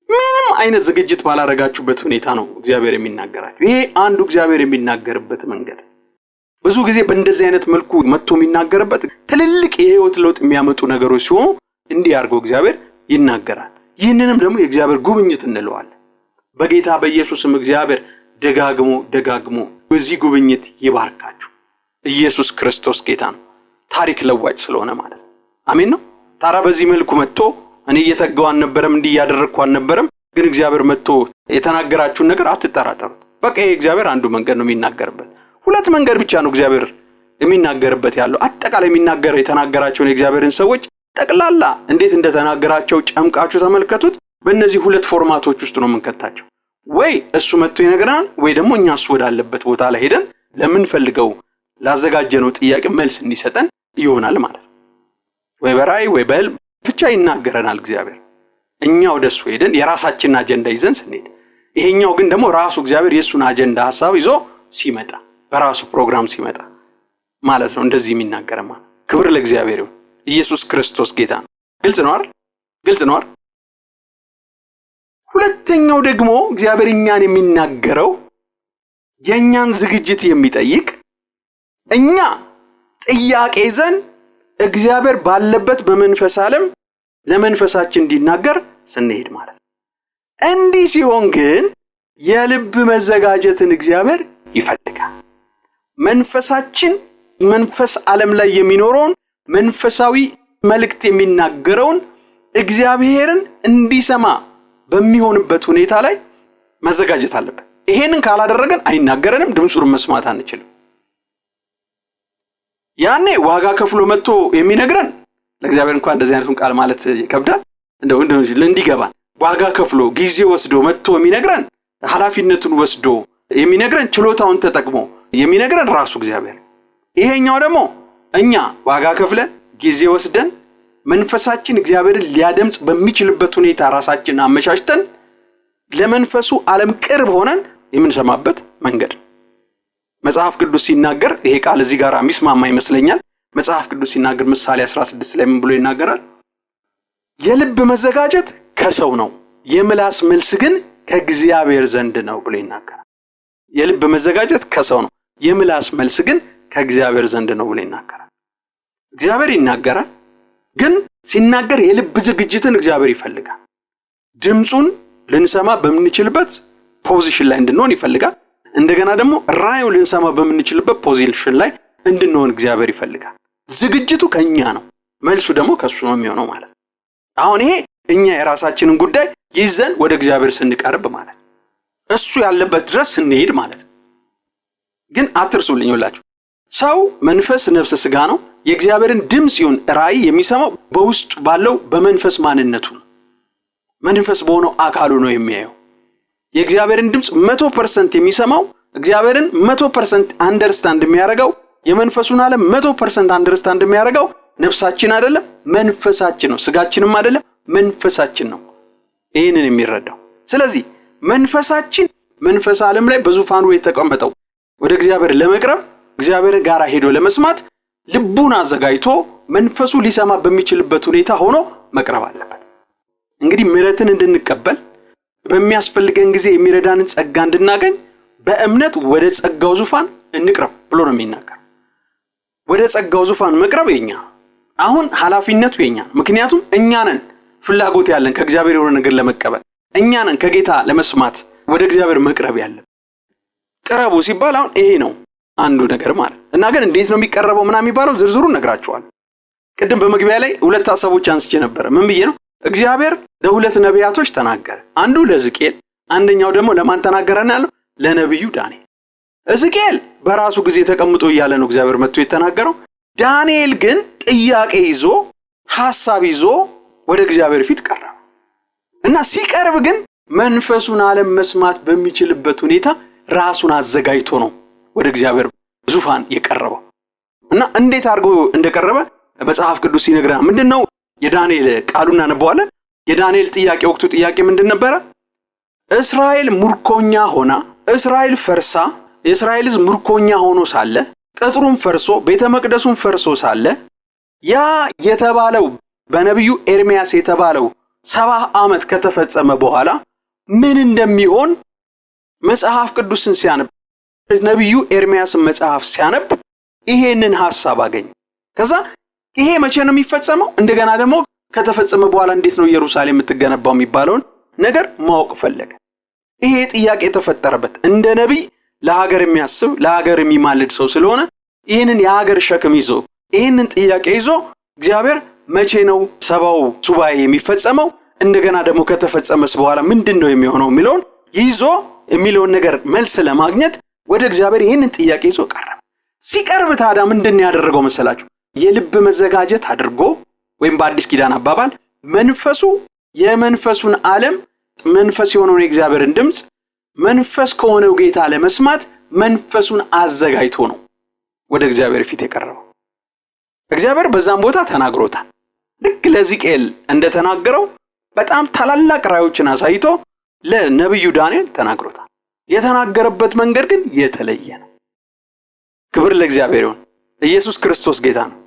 ምንም አይነት ዝግጅት ባላረጋችሁበት ሁኔታ ነው እግዚአብሔር የሚናገራችሁ። ይሄ አንዱ እግዚአብሔር የሚናገርበት መንገድ ብዙ ጊዜ በእንደዚህ አይነት መልኩ መጥቶ የሚናገርበት ትልልቅ የህይወት ለውጥ የሚያመጡ ነገሮች ሲሆኑ እንዲህ አድርጎ እግዚአብሔር ይናገራል። ይህንንም ደግሞ የእግዚአብሔር ጉብኝት እንለዋለን። በጌታ በኢየሱስም እግዚአብሔር ደጋግሞ በዚህ ጉብኝት ይባርካችሁ። ኢየሱስ ክርስቶስ ጌታ ነው። ታሪክ ለዋጭ ስለሆነ ማለት አሜን ነው። ታራ በዚህ መልኩ መጥቶ እኔ እየተጋው አልነበረም እንዲህ ያደረኩ አልነበረም፣ ግን እግዚአብሔር መጥቶ የተናገራችሁን ነገር አትጠራጠሩት። በቃ የእግዚአብሔር አንዱ መንገድ ነው የሚናገርበት። ሁለት መንገድ ብቻ ነው እግዚአብሔር የሚናገርበት ያለው። አጠቃላይ የሚናገር የተናገራቸውን የእግዚአብሔርን ሰዎች ጠቅላላ እንዴት እንደተናገራቸው ጨምቃችሁ ተመልከቱት። በእነዚህ ሁለት ፎርማቶች ውስጥ ነው የምንከታቸው። ወይ እሱ መጥቶ ይነግረናል፣ ወይ ደግሞ እኛ እሱ ወዳለበት ቦታ ላይ ሄደን ለምንፈልገው ላዘጋጀነው ጥያቄ መልስ እንዲሰጠን ይሆናል ማለት ነው። ወይ በራእይ ወይ በህልም ብቻ ይናገረናል እግዚአብሔር። እኛ ወደሱ ሄደን የራሳችንን አጀንዳ ይዘን ስንሄድ፣ ይሄኛው ግን ደግሞ ራሱ እግዚአብሔር የሱን አጀንዳ ሐሳብ ይዞ ሲመጣ በራሱ ፕሮግራም ሲመጣ ማለት ነው እንደዚህ የሚናገረማ። ክብር ለእግዚአብሔር ይሁን። ኢየሱስ ክርስቶስ ጌታ ነው። ግልጽ ነው አይደል? ግልጽ ነው አይደል? ሁለተኛው ደግሞ እግዚአብሔር እኛን የሚናገረው የኛን ዝግጅት የሚጠይቅ እኛ ጥያቄ ይዘን እግዚአብሔር ባለበት በመንፈስ ዓለም ለመንፈሳችን እንዲናገር ስንሄድ ማለት ነው። እንዲህ ሲሆን ግን የልብ መዘጋጀትን እግዚአብሔር ይፈልጋል። መንፈሳችን መንፈስ ዓለም ላይ የሚኖረውን መንፈሳዊ መልእክት የሚናገረውን እግዚአብሔርን እንዲሰማ በሚሆንበት ሁኔታ ላይ መዘጋጀት አለበት። ይሄንን ካላደረገን አይናገረንም፣ ድምጹን መስማት አንችልም። ያኔ ዋጋ ከፍሎ መጥቶ የሚነግረን ለእግዚአብሔር እንኳን እንደዚህ አይነቱን ቃል ማለት ይከብዳል። እንደው እንዲገባን ዋጋ ከፍሎ ጊዜ ወስዶ መጥቶ የሚነግረን ኃላፊነቱን ወስዶ የሚነግረን ችሎታውን ተጠቅሞ የሚነግረን ራሱ እግዚአብሔር። ይሄኛው ደግሞ እኛ ዋጋ ከፍለን ጊዜ ወስደን መንፈሳችን እግዚአብሔርን ሊያደምጽ በሚችልበት ሁኔታ ራሳችንን አመቻችተን ለመንፈሱ ዓለም ቅርብ ሆነን የምንሰማበት መንገድ። መጽሐፍ ቅዱስ ሲናገር ይሄ ቃል እዚህ ጋር የሚስማማ ይመስለኛል። መጽሐፍ ቅዱስ ሲናገር ምሳሌ 16 ላይ ምን ብሎ ይናገራል? የልብ መዘጋጀት ከሰው ነው፣ የምላስ መልስ ግን ከእግዚአብሔር ዘንድ ነው ብሎ ይናገራል። የልብ መዘጋጀት ከሰው ነው፣ የምላስ መልስ ግን ከእግዚአብሔር ዘንድ ነው ብሎ ይናገራል። እግዚአብሔር ይናገራል፣ ግን ሲናገር የልብ ዝግጅትን እግዚአብሔር ይፈልጋል። ድምጹን ልንሰማ በምንችልበት ፖዚሽን ላይ እንድንሆን ይፈልጋል። እንደገና ደግሞ ራእዩን ልንሰማ በምንችልበት ፖዚሽን ላይ እንድንሆን እግዚአብሔር ይፈልጋል። ዝግጅቱ ከኛ ነው፣ መልሱ ደግሞ ከሱ ነው የሚሆነው ማለት ነው። አሁን ይሄ እኛ የራሳችንን ጉዳይ ይዘን ወደ እግዚአብሔር ስንቀርብ ማለት እሱ ያለበት ድረስ እንሄድ ማለት ነው። ግን አትርሱልኝ ሁላችሁ ሰው መንፈስ ነፍስ ስጋ ነው። የእግዚአብሔርን ድምጽ ይሁን ራእይ የሚሰማው በውስጡ ባለው በመንፈስ ማንነቱ ነው። መንፈስ በሆነው አካሉ ነው የሚያየው። የእግዚአብሔርን ድምጽ 100% የሚሰማው እግዚአብሔርን 100% አንደርስታንድ የሚያደርገው የመንፈሱን ዓለም 100% አንደርስታንድ የሚያደርገው ነፍሳችን አይደለም መንፈሳችን ነው። ስጋችንም አይደለም መንፈሳችን ነው ይሄንን የሚረዳው። ስለዚህ መንፈሳችን መንፈስ ዓለም ላይ በዙፋኑ የተቀመጠው ወደ እግዚአብሔር ለመቅረብ እግዚአብሔር ጋር ሄዶ ለመስማት ልቡን አዘጋጅቶ መንፈሱ ሊሰማ በሚችልበት ሁኔታ ሆኖ መቅረብ አለበት። እንግዲህ ምሕረትን እንድንቀበል በሚያስፈልገን ጊዜ የሚረዳንን ጸጋ እንድናገኝ በእምነት ወደ ጸጋው ዙፋን እንቅረብ ብሎ ነው የሚናገር። ወደ ጸጋው ዙፋን መቅረብ የኛ አሁን ኃላፊነቱ የኛ። ምክንያቱም እኛ ነን ፍላጎት ያለን ከእግዚአብሔር የሆነ ነገር ለመቀበል፣ እኛ ነን ከጌታ ለመስማት ወደ እግዚአብሔር መቅረብ ያለን። ቅረቡ ሲባል አሁን ይሄ ነው አንዱ ነገር ማለት እና ግን እንዴት ነው የሚቀርበው ምናምን የሚባለው ዝርዝሩን ነግራችኋል። ቅድም በመግቢያ ላይ ሁለት ሐሳቦች አንስቼ ነበር። ምን ብዬ ነው? እግዚአብሔር ለሁለት ነቢያቶች ተናገረ። አንዱ ለሕዝቅኤል፣ አንደኛው ደግሞ ለማን ተናገረና ያለው? ለነብዩ ዳንኤል። ሕዝቅኤል በራሱ ጊዜ ተቀምጦ እያለ ነው እግዚአብሔር መጥቶ የተናገረው። ዳንኤል ግን ጥያቄ ይዞ ሐሳብ ይዞ ወደ እግዚአብሔር ፊት ቀረበ እና ሲቀርብ ግን መንፈሱን ዓለም መስማት በሚችልበት ሁኔታ ራሱን አዘጋጅቶ ነው ወደ እግዚአብሔር ዙፋን የቀረበው። እና እንዴት አድርጎ እንደቀረበ መጽሐፍ ቅዱስ ይነግረናል። ምንድነው የዳንኤል ቃሉን እናነባዋለን። የዳንኤል ጥያቄ ወቅቱ ጥያቄ ምንድን ነበረ? እስራኤል ምርኮኛ ሆና እስራኤል ፈርሳ የእስራኤል ሕዝብ ምርኮኛ ሆኖ ሳለ ቅጥሩም ፈርሶ ቤተ መቅደሱም ፈርሶ ሳለ ያ የተባለው በነብዩ ኤርሚያስ የተባለው 70 ዓመት ከተፈጸመ በኋላ ምን እንደሚሆን መጽሐፍ ቅዱስን ሲያነብ ነብዩ ኤርሚያስን መጽሐፍ ሲያነብ ይሄንን ሐሳብ አገኘ። ከዛ ይሄ መቼ ነው የሚፈጸመው? እንደገና ደግሞ ከተፈጸመ በኋላ እንዴት ነው ኢየሩሳሌም የምትገነባው የሚባለውን ነገር ማወቅ ፈለገ። ይሄ ጥያቄ ተፈጠረበት። እንደ ነብይ ለሀገር የሚያስብ ለሀገር የሚማልድ ሰው ስለሆነ ይሄንን የሀገር ሸክም ይዞ ይሄንን ጥያቄ ይዞ እግዚአብሔር መቼ ነው 70ው ሱባኤ የሚፈጸመው? እንደገና ደግሞ ከተፈጸመስ በኋላ ምንድነው የሚሆነው የሚለውን ይዞ የሚለውን ነገር መልስ ለማግኘት ወደ እግዚአብሔር ይሄንን ጥያቄ ይዞ ቀረበ። ሲቀርብ ታዲያ ምንድነው ያደረገው መሰላችሁ? የልብ መዘጋጀት አድርጎ ወይም በአዲስ ኪዳን አባባል መንፈሱ የመንፈሱን ዓለም መንፈስ የሆነውን የእግዚአብሔርን ድምጽ መንፈስ ከሆነው ጌታ ለመስማት መንፈሱን አዘጋጅቶ ነው ወደ እግዚአብሔር ፊት የቀረበው። እግዚአብሔር በዛም ቦታ ተናግሮታል። ልክ ለሕዝቅኤል እንደተናገረው በጣም ታላላቅ ራእዮችን አሳይቶ ለነብዩ ዳንኤል ተናግሮታል። የተናገረበት መንገድ ግን የተለየ ነው። ክብር ለእግዚአብሔር ይሁን። ኢየሱስ ክርስቶስ ጌታ ነው።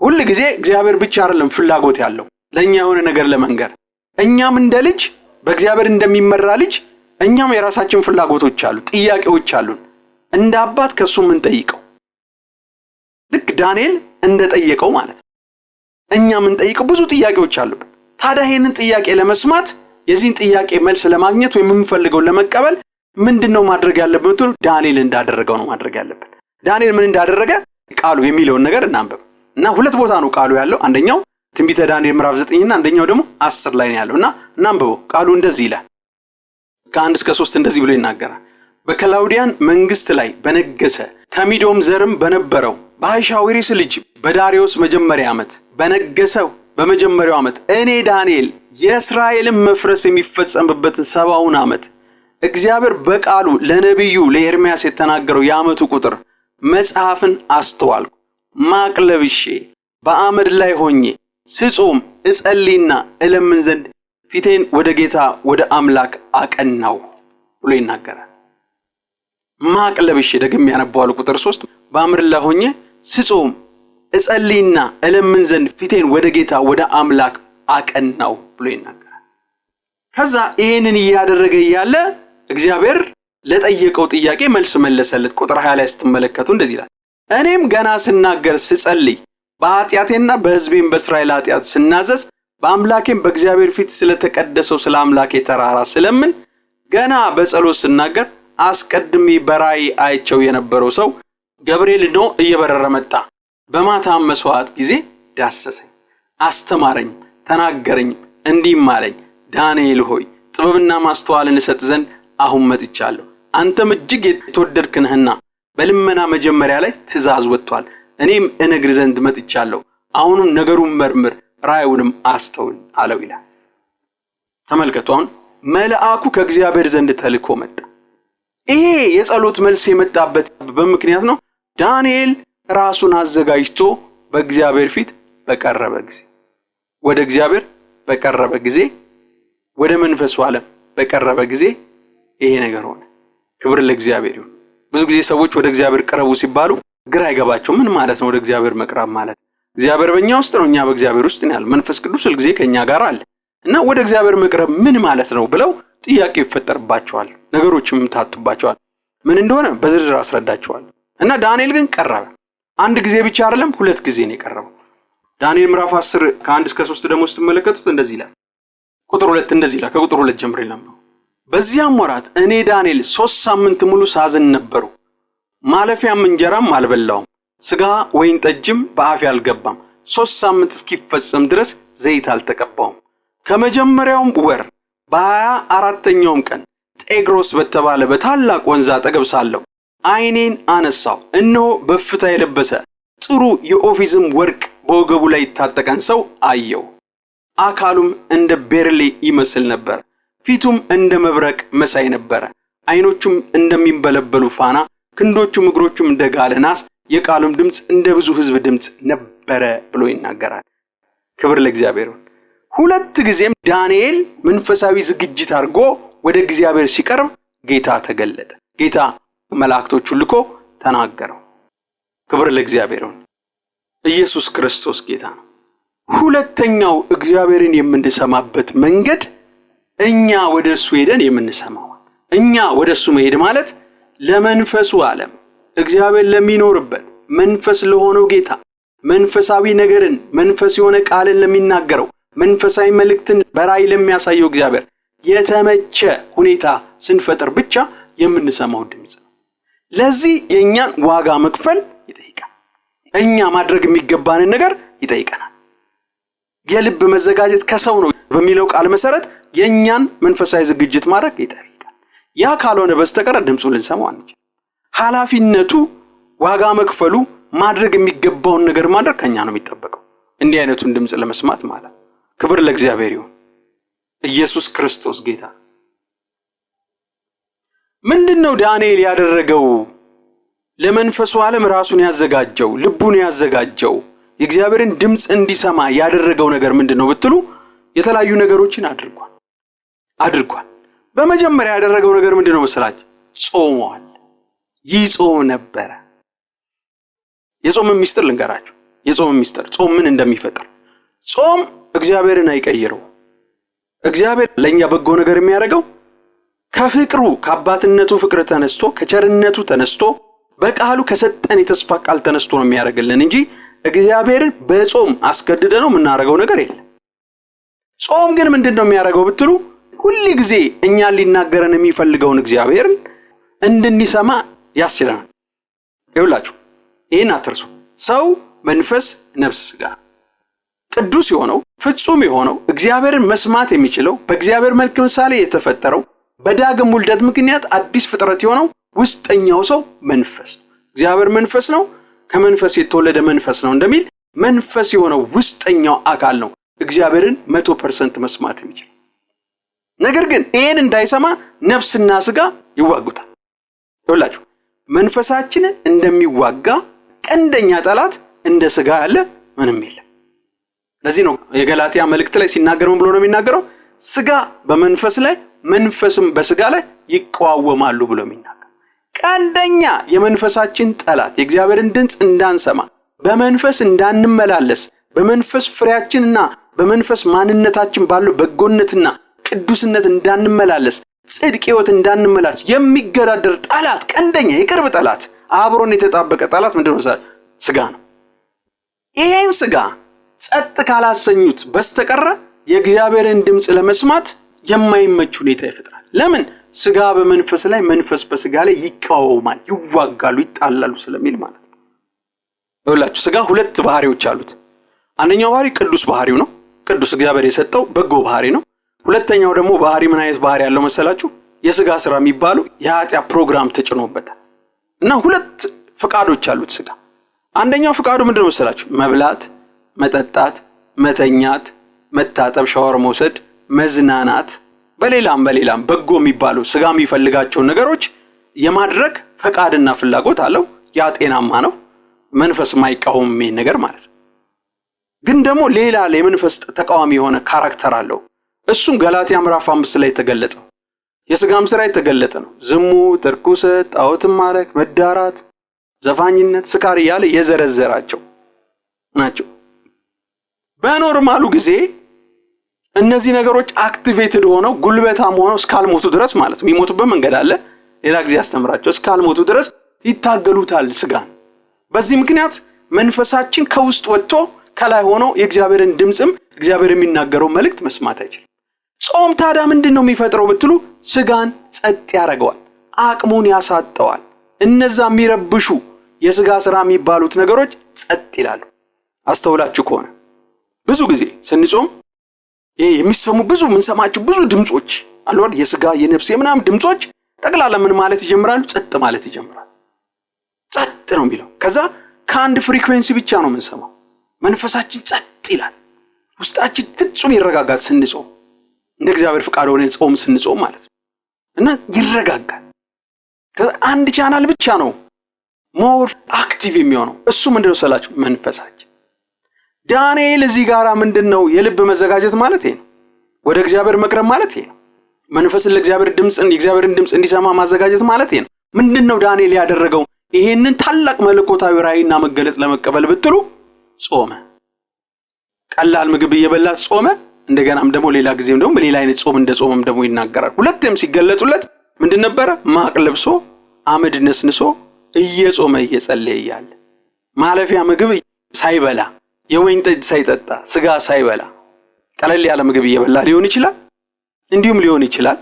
ሁሉ ጊዜ እግዚአብሔር ብቻ አይደለም ፍላጎት ያለው ለኛ የሆነ ነገር ለመንገር። እኛም እንደ ልጅ በእግዚአብሔር እንደሚመራ ልጅ እኛም የራሳችን ፍላጎቶች አሉ፣ ጥያቄዎች አሉን። እንደ አባት ከሱ ምን ጠይቀው ልክ ዳንኤል እንደጠየቀው ማለት ነው። እኛ ምን ጠይቀው ብዙ ጥያቄዎች አሉብን። ታዲያ ይሄንን ጥያቄ ለመስማት የዚህን ጥያቄ መልስ ለማግኘት ወይ የምንፈልገው ለመቀበል ምንድነው ማድረግ ያለብን? ዳንኤል እንዳደረገው ነው ማድረግ ያለብን። ዳንኤል ምን እንዳደረገ ቃሉ የሚለውን ነገር እናንብብ እና ሁለት ቦታ ነው ቃሉ ያለው። አንደኛው ትንቢተ ዳንኤል ምዕራፍ 9 እና አንደኛው ደግሞ 10 ላይ ነው ያለውና እናንብበው። ቃሉ እንደዚህ ይላል። ከ1 እስከ 3 እንደዚህ ብሎ ይናገራል። በከላውዲያን መንግስት ላይ በነገሰ ከሚዶም ዘርም በነበረው በአሕሻዊሮስ ልጅ በዳርዮስ መጀመሪያ ዓመት በነገሰው በመጀመሪያው ዓመት እኔ ዳንኤል የእስራኤልን መፍረስ የሚፈጸምበትን 70ውን ዓመት እግዚአብሔር በቃሉ ለነብዩ ለኤርሚያስ የተናገረው የዓመቱ ቁጥር መጽሐፍን አስተዋልኩ። ማቅ ለብሼ በአመድ ላይ ሆኜ ስጾም እጸልይና እለምን ዘንድ ፊቴን ወደ ጌታ ወደ አምላክ አቀናው ብሎ ይናገራል። ማቅ ለብሼ ደግሜ ያነባዋለሁ። ቁጥር 3 በአመድ ላይ ሆኜ ስጾም እጸልይና እለምን ዘንድ ፊቴን ወደ ጌታ ወደ አምላክ አቀናው ብሎ ይናገራል። ከዛ ይሄንን ያደረገ ያለ እግዚአብሔር ለጠየቀው ጥያቄ መልስ መለሰለት። ቁጥር 20 ላይ ስትመለከቱ እንደዚህ ይላል። እኔም ገና ስናገር ስጸልይ በኃጢአቴና በሕዝቤም በእስራኤል ኃጢአት ስናዘዝ በአምላኬም በእግዚአብሔር ፊት ስለተቀደሰው ስለ አምላኬ ተራራ ስለምን ገና በጸሎት ስናገር አስቀድሜ በራእይ አይቸው የነበረው ሰው ገብርኤል ነው እየበረረ መጣ። በማታም መስዋዕት ጊዜ ዳሰሰኝ፣ አስተማረኝ፣ ተናገረኝ፣ እንዲህም አለኝ፣ ዳንኤል ሆይ ጥበብና ማስተዋልን እሰጥ ዘንድ አሁን መጥቻለሁ። አንተም እጅግ የተወደድክ ነህና በልመና መጀመሪያ ላይ ትእዛዝ ወጥቷል። እኔም እነግር ዘንድ መጥቻለሁ። አሁንም ነገሩን መርምር፣ ራእዩንም አስተውል አለው ይላል። ተመልከቱ፣ አሁን መልአኩ ከእግዚአብሔር ዘንድ ተልኮ መጣ። ይሄ የጸሎት መልስ የመጣበት በምክንያት ነው። ዳንኤል ራሱን አዘጋጅቶ በእግዚአብሔር ፊት በቀረበ ጊዜ፣ ወደ እግዚአብሔር በቀረበ ጊዜ፣ ወደ መንፈሱ ዓለም በቀረበ ጊዜ ይሄ ነገር ሆነ። ክብር ለእግዚአብሔር ይሁን። ብዙ ጊዜ ሰዎች ወደ እግዚአብሔር ቀረቡ ሲባሉ ግራ አይገባቸው። ምን ማለት ነው ወደ እግዚአብሔር መቅረብ ማለት? እግዚአብሔር በእኛ ውስጥ ነው፣ እኛ በእግዚአብሔር ውስጥ ነው ያለ። መንፈስ ቅዱስ ሁልጊዜ ከኛ ጋር አለ እና ወደ እግዚአብሔር መቅረብ ምን ማለት ነው ብለው ጥያቄ ይፈጠርባቸዋል፣ ነገሮችም ታጡባቸዋል። ምን እንደሆነ በዝርዝር አስረዳቸዋል። እና ዳንኤል ግን ቀረበ። አንድ ጊዜ ብቻ አይደለም፣ 2 ጊዜ ነው የቀረበው። ዳንኤል ምዕራፍ 10 ከ1 እስከ 3 ደግሞ ስትመለከቱት እንደዚህ ይላል። ቁጥር 2 እንደዚህ ይላል። ከቁጥር 2 ጀምሮ ይላል። በዚያም ወራት እኔ ዳንኤል 3 ሳምንት ሙሉ ሳዝን ነበሩ። ማለፊያም እንጀራም አልበላውም፣ ስጋ ወይን ጠጅም በአፌ አልገባም። 3 ሳምንት እስኪፈጸም ድረስ ዘይት አልተቀባውም። ከመጀመሪያውም ወር በ24ኛውም ቀን ጤግሮስ በተባለ በታላቅ ወንዝ አጠገብ ሳለሁ ዓይኔን አነሳው፣ እነሆ በፍታ የለበሰ ጥሩ የኦፊዝም ወርቅ በወገቡ ላይ የታጠቀን ሰው አየው። አካሉም እንደ ቤርሌ ይመስል ነበር፣ ፊቱም እንደ መብረቅ መሳይ ነበረ። ዓይኖቹም እንደሚንበለበሉ ፋና፣ ክንዶቹም እግሮቹም እንደ ጋለ ናስ፣ የቃሉም ድምፅ እንደ ብዙ ሕዝብ ድምፅ ነበረ ብሎ ይናገራል። ክብር ለእግዚአብሔር። 2 ጊዜም ዳንኤል መንፈሳዊ ዝግጅት አድርጎ ወደ እግዚአብሔር ሲቀርብ ጌታ ተገለጠ። ጌታ መላእክቶቹን ልኮ ተናገረው። ክብር ለእግዚአብሔር። ኢየሱስ ክርስቶስ ጌታ ነው። ሁለተኛው እግዚአብሔርን የምንሰማበት መንገድ እኛ ወደሱ ሄደን የምንሰማው። እኛ ወደሱ መሄድ ማለት ለመንፈሱ ዓለም እግዚአብሔር ለሚኖርበት መንፈስ ለሆነው ጌታ መንፈሳዊ ነገርን መንፈስ የሆነ ቃልን ለሚናገረው መንፈሳዊ መልእክትን በራእይ ለሚያሳየው እግዚአብሔር የተመቸ ሁኔታ ስንፈጥር ብቻ የምንሰማው ድምጽ ነው። ለዚህ የኛን ዋጋ መክፈል ይጠይቃል። እኛ ማድረግ የሚገባንን ነገር ይጠይቀናል። የልብ መዘጋጀት ከሰው ነው በሚለው ቃል መሰረት የኛን መንፈሳዊ ዝግጅት ማድረግ ይጠይቃል። ያ ካልሆነ በስተቀር ድምጹን ልንሰማው አንችልም። ኃላፊነቱ ዋጋ መክፈሉ ማድረግ የሚገባውን ነገር ማድረግ ከኛ ነው የሚጠበቀው፣ እንዲህ አይነቱን ድምጽ ለመስማት ማለት። ክብር ለእግዚአብሔር ይሁን። ኢየሱስ ክርስቶስ ጌታ። ምንድነው ዳንኤል ያደረገው? ለመንፈሱ ዓለም ራሱን ያዘጋጀው፣ ልቡን ያዘጋጀው፣ የእግዚአብሔርን ድምጽ እንዲሰማ ያደረገው ነገር ምንድነው ብትሉ የተለያዩ ነገሮችን አድርጓል። በመጀመሪያ ያደረገው ነገር ምንድነው መሰላችሁ? ጾሟል። ይጾም ነበረ። የጾም ሚስጥር ልንገራችሁ። የጾም ሚስጥር ጾም ምን እንደሚፈጥር። ጾም እግዚአብሔርን አይቀይረው። እግዚአብሔር ለኛ በጎ ነገር የሚያደርገው ከፍቅሩ ከአባትነቱ ፍቅር ተነስቶ ከቸርነቱ ተነስቶ በቃሉ ከሰጠን የተስፋ ቃል ተነስቶ ነው የሚያደርግልን እንጂ እግዚአብሔርን በጾም አስገድደነው የምናደርገው ነገር የለም። ጾም ግን ምንድነው የሚያደርገው ብትሉ ሁሉ ጊዜ እኛን ሊናገረን የሚፈልገውን እግዚአብሔርን እንድንሰማ ያስችላል። ይኸውላችሁ ይሄን አትርሱ። ሰው መንፈስ፣ ነፍስ፣ ሥጋ ቅዱስ የሆነው ፍጹም የሆነው እግዚአብሔርን መስማት የሚችለው በእግዚአብሔር መልክ ምሳሌ የተፈጠረው በዳግም ውልደት ምክንያት አዲስ ፍጥረት የሆነው ውስጠኛው ሰው መንፈስ ነው። እግዚአብሔር መንፈስ ነው፣ ከመንፈስ የተወለደ መንፈስ ነው እንደሚል መንፈስ የሆነው ውስጠኛው አካል ነው እግዚአብሔርን 100% መስማት የሚችል። ነገር ግን ይሄን እንዳይሰማ ነፍስና ሥጋ ይዋጉታል። ይኸውላችሁ መንፈሳችንን እንደሚዋጋ ቀንደኛ ጠላት እንደ ሥጋ ያለ ምንም የለም። ለዚህ ነው የገላትያ መልእክት ላይ ሲናገር ምን ብሎ ነው የሚናገረው? ሥጋ በመንፈስ ላይ መንፈስም በሥጋ ላይ ይቃወማሉ ብሎ የሚናገር። ቀንደኛ የመንፈሳችን ጠላት የእግዚአብሔርን ድምጽ እንዳንሰማ፣ በመንፈስ እንዳንመላለስ፣ በመንፈስ ፍሬያችንና በመንፈስ ማንነታችን ባለው በጎነትና ቅዱስነት እንዳንመላለስ፣ ጽድቅ ሕይወት እንዳንመላለስ የሚገዳደር ጠላት፣ ቀንደኛ የቅርብ ጠላት፣ አብሮን የተጣበቀ ጠላት ምንድነው? ሥጋ ነው። ይሄን ሥጋ ጸጥ ካላሰኙት በስተቀር የእግዚአብሔርን ድምጽ ለመስማት የማይመች ሁኔታ ይፈጥራል። ለምን? ሥጋ በመንፈስ ላይ መንፈስ በሥጋ ላይ ይቃወማል፣ ይዋጋሉ፣ ይጣላሉ ስለሚል ማለት ነው። ይኸውላችሁ ሥጋ 2 ባህሪዎች አሉት። አንደኛው ባህሪ ቅዱስ ባህሪው ነው። ቅዱስ እግዚአብሔር የሰጠው በጎ ባህሪ ነው። ሁለተኛው ደግሞ ባህሪ ምን አይነት ባህሪ ያለው መሰላችሁ? የስጋ ስራ የሚባሉ የኃጢአት ፕሮግራም ተጭኖበታል። እና ሁለት ፍቃዶች አሉት ስጋ። አንደኛው ፍቃዱ ምንድነው መሰላችሁ? መብላት፣ መጠጣት፣ መተኛት፣ መታጠብ፣ ሻወር መውሰድ፣ መዝናናት፣ በሌላም በጎ የሚባሉ ስጋ የሚፈልጋቸው ነገሮች የማድረግ ፈቃድና ፍላጎት አለው። ያ ጤናማ ነው። መንፈስ ማይቃወም ይሄን ነገር ማለት ነው። ግን ደግሞ ሌላ የመንፈስ ተቃዋሚ የሆነ ካራክተር አለው። እሱም ገላትያ ምዕራፍ 5 ላይ ተገለጠው። የስጋም ስራ የተገለጠ ነው። ዝሙት፣ ርኩሰት፣ ጣዖትን ማምለክ፣ መዳራት፣ ዘፋኝነት፣ ስካር እያለ የዘረዘራቸው ናቸው። በኖርማሉ ጊዜ እነዚህ ነገሮች አክቲቬትድ ሆነው ጉልበታም ሆነው እስካልሞቱ ድረስ ማለት ነው። የሚሞቱበት መንገድ አለ፣ ሌላ ጊዜ አስተምራቸው። እስካልሞቱ ድረስ ይታገሉታል ስጋን። በዚህ ምክንያት መንፈሳችን ከውስጥ ወጥቶ ከላይ ሆኖ የእግዚአብሔርን ድምጽም እግዚአብሔር የሚናገረው መልእክት መስማት አይችልም። ጾም ታዲያ ምንድነው የሚፈጥረው ብትሉ ስጋን ጸጥ ያደርገዋል፣ አቅሙን ያሳጠዋል። እነዛ የሚረብሹ የስጋ ስራ የሚባሉት ነገሮች ጸጥ ይላሉ። አስተውላችሁ ከሆነ ብዙ ጊዜ ስንጾም የሚሰሙ ብዙ ምንሰማቸው ብዙ ድምጾች አሉ አይደል? የስጋ የነፍስ የምናም ድምጾች ጠቅላላ ምን ማለት ይጀምራሉ? ጸጥ ማለት ይጀምራሉ። ጸጥ ነው የሚለው። ከዛ ከአንድ ፍሪኩዌንሲ ብቻ ነው የምንሰማው። መንፈሳችን ጸጥ ይላል፣ ውስጣችን ፍጹም ይረጋጋል ስንጾም፣ እንደ እግዚአብሔር ፍቃድ ሆነ ጾም ስንጾም ማለት ነው። እና ይረጋጋል። ከዛ አንድ ቻናል ብቻ ነው ሞር አክቲቭ የሚሆነው። እሱ ምንድነው ሰላችሁ? መንፈሳችን። ዳንኤል እዚህ ጋራ ምንድነው የልብ መዘጋጀት ማለት ይሄ ነው። ወደ እግዚአብሔር መቅረብ ማለት ይሄ ነው። መንፈስን ለእግዚአብሔር የእግዚአብሔርን ድምጽ እንዲሰማ ማዘጋጀት ማለት ይሄ ነው። ምንድነው ዳንኤል ያደረገው? ይሄንን ታላቅ መለኮታዊ ራእይና መገለጥ ለመቀበል ብትሉ ጾመ። ቀላል ምግብ እየበላ ጾመ። እንደገናም ደግሞ ሌላ ጊዜም ደግሞ በሌላ አይነት ጾም እንደ ጾምም ደግሞ ይናገራል። ሁለቴም ሲገለጡለት ምንድን ነበረ? ማቅ ለብሶ አመድ ነስንሶ እየጾመ እየጸለየ እያለ ማለፊያ ምግብ ሳይበላ የወይን ጠጅ ሳይጠጣ ስጋ ሳይበላ ቀለል ያለ ምግብ እየበላ ሊሆን ይችላል፣ እንዲሁም ሊሆን ይችላል።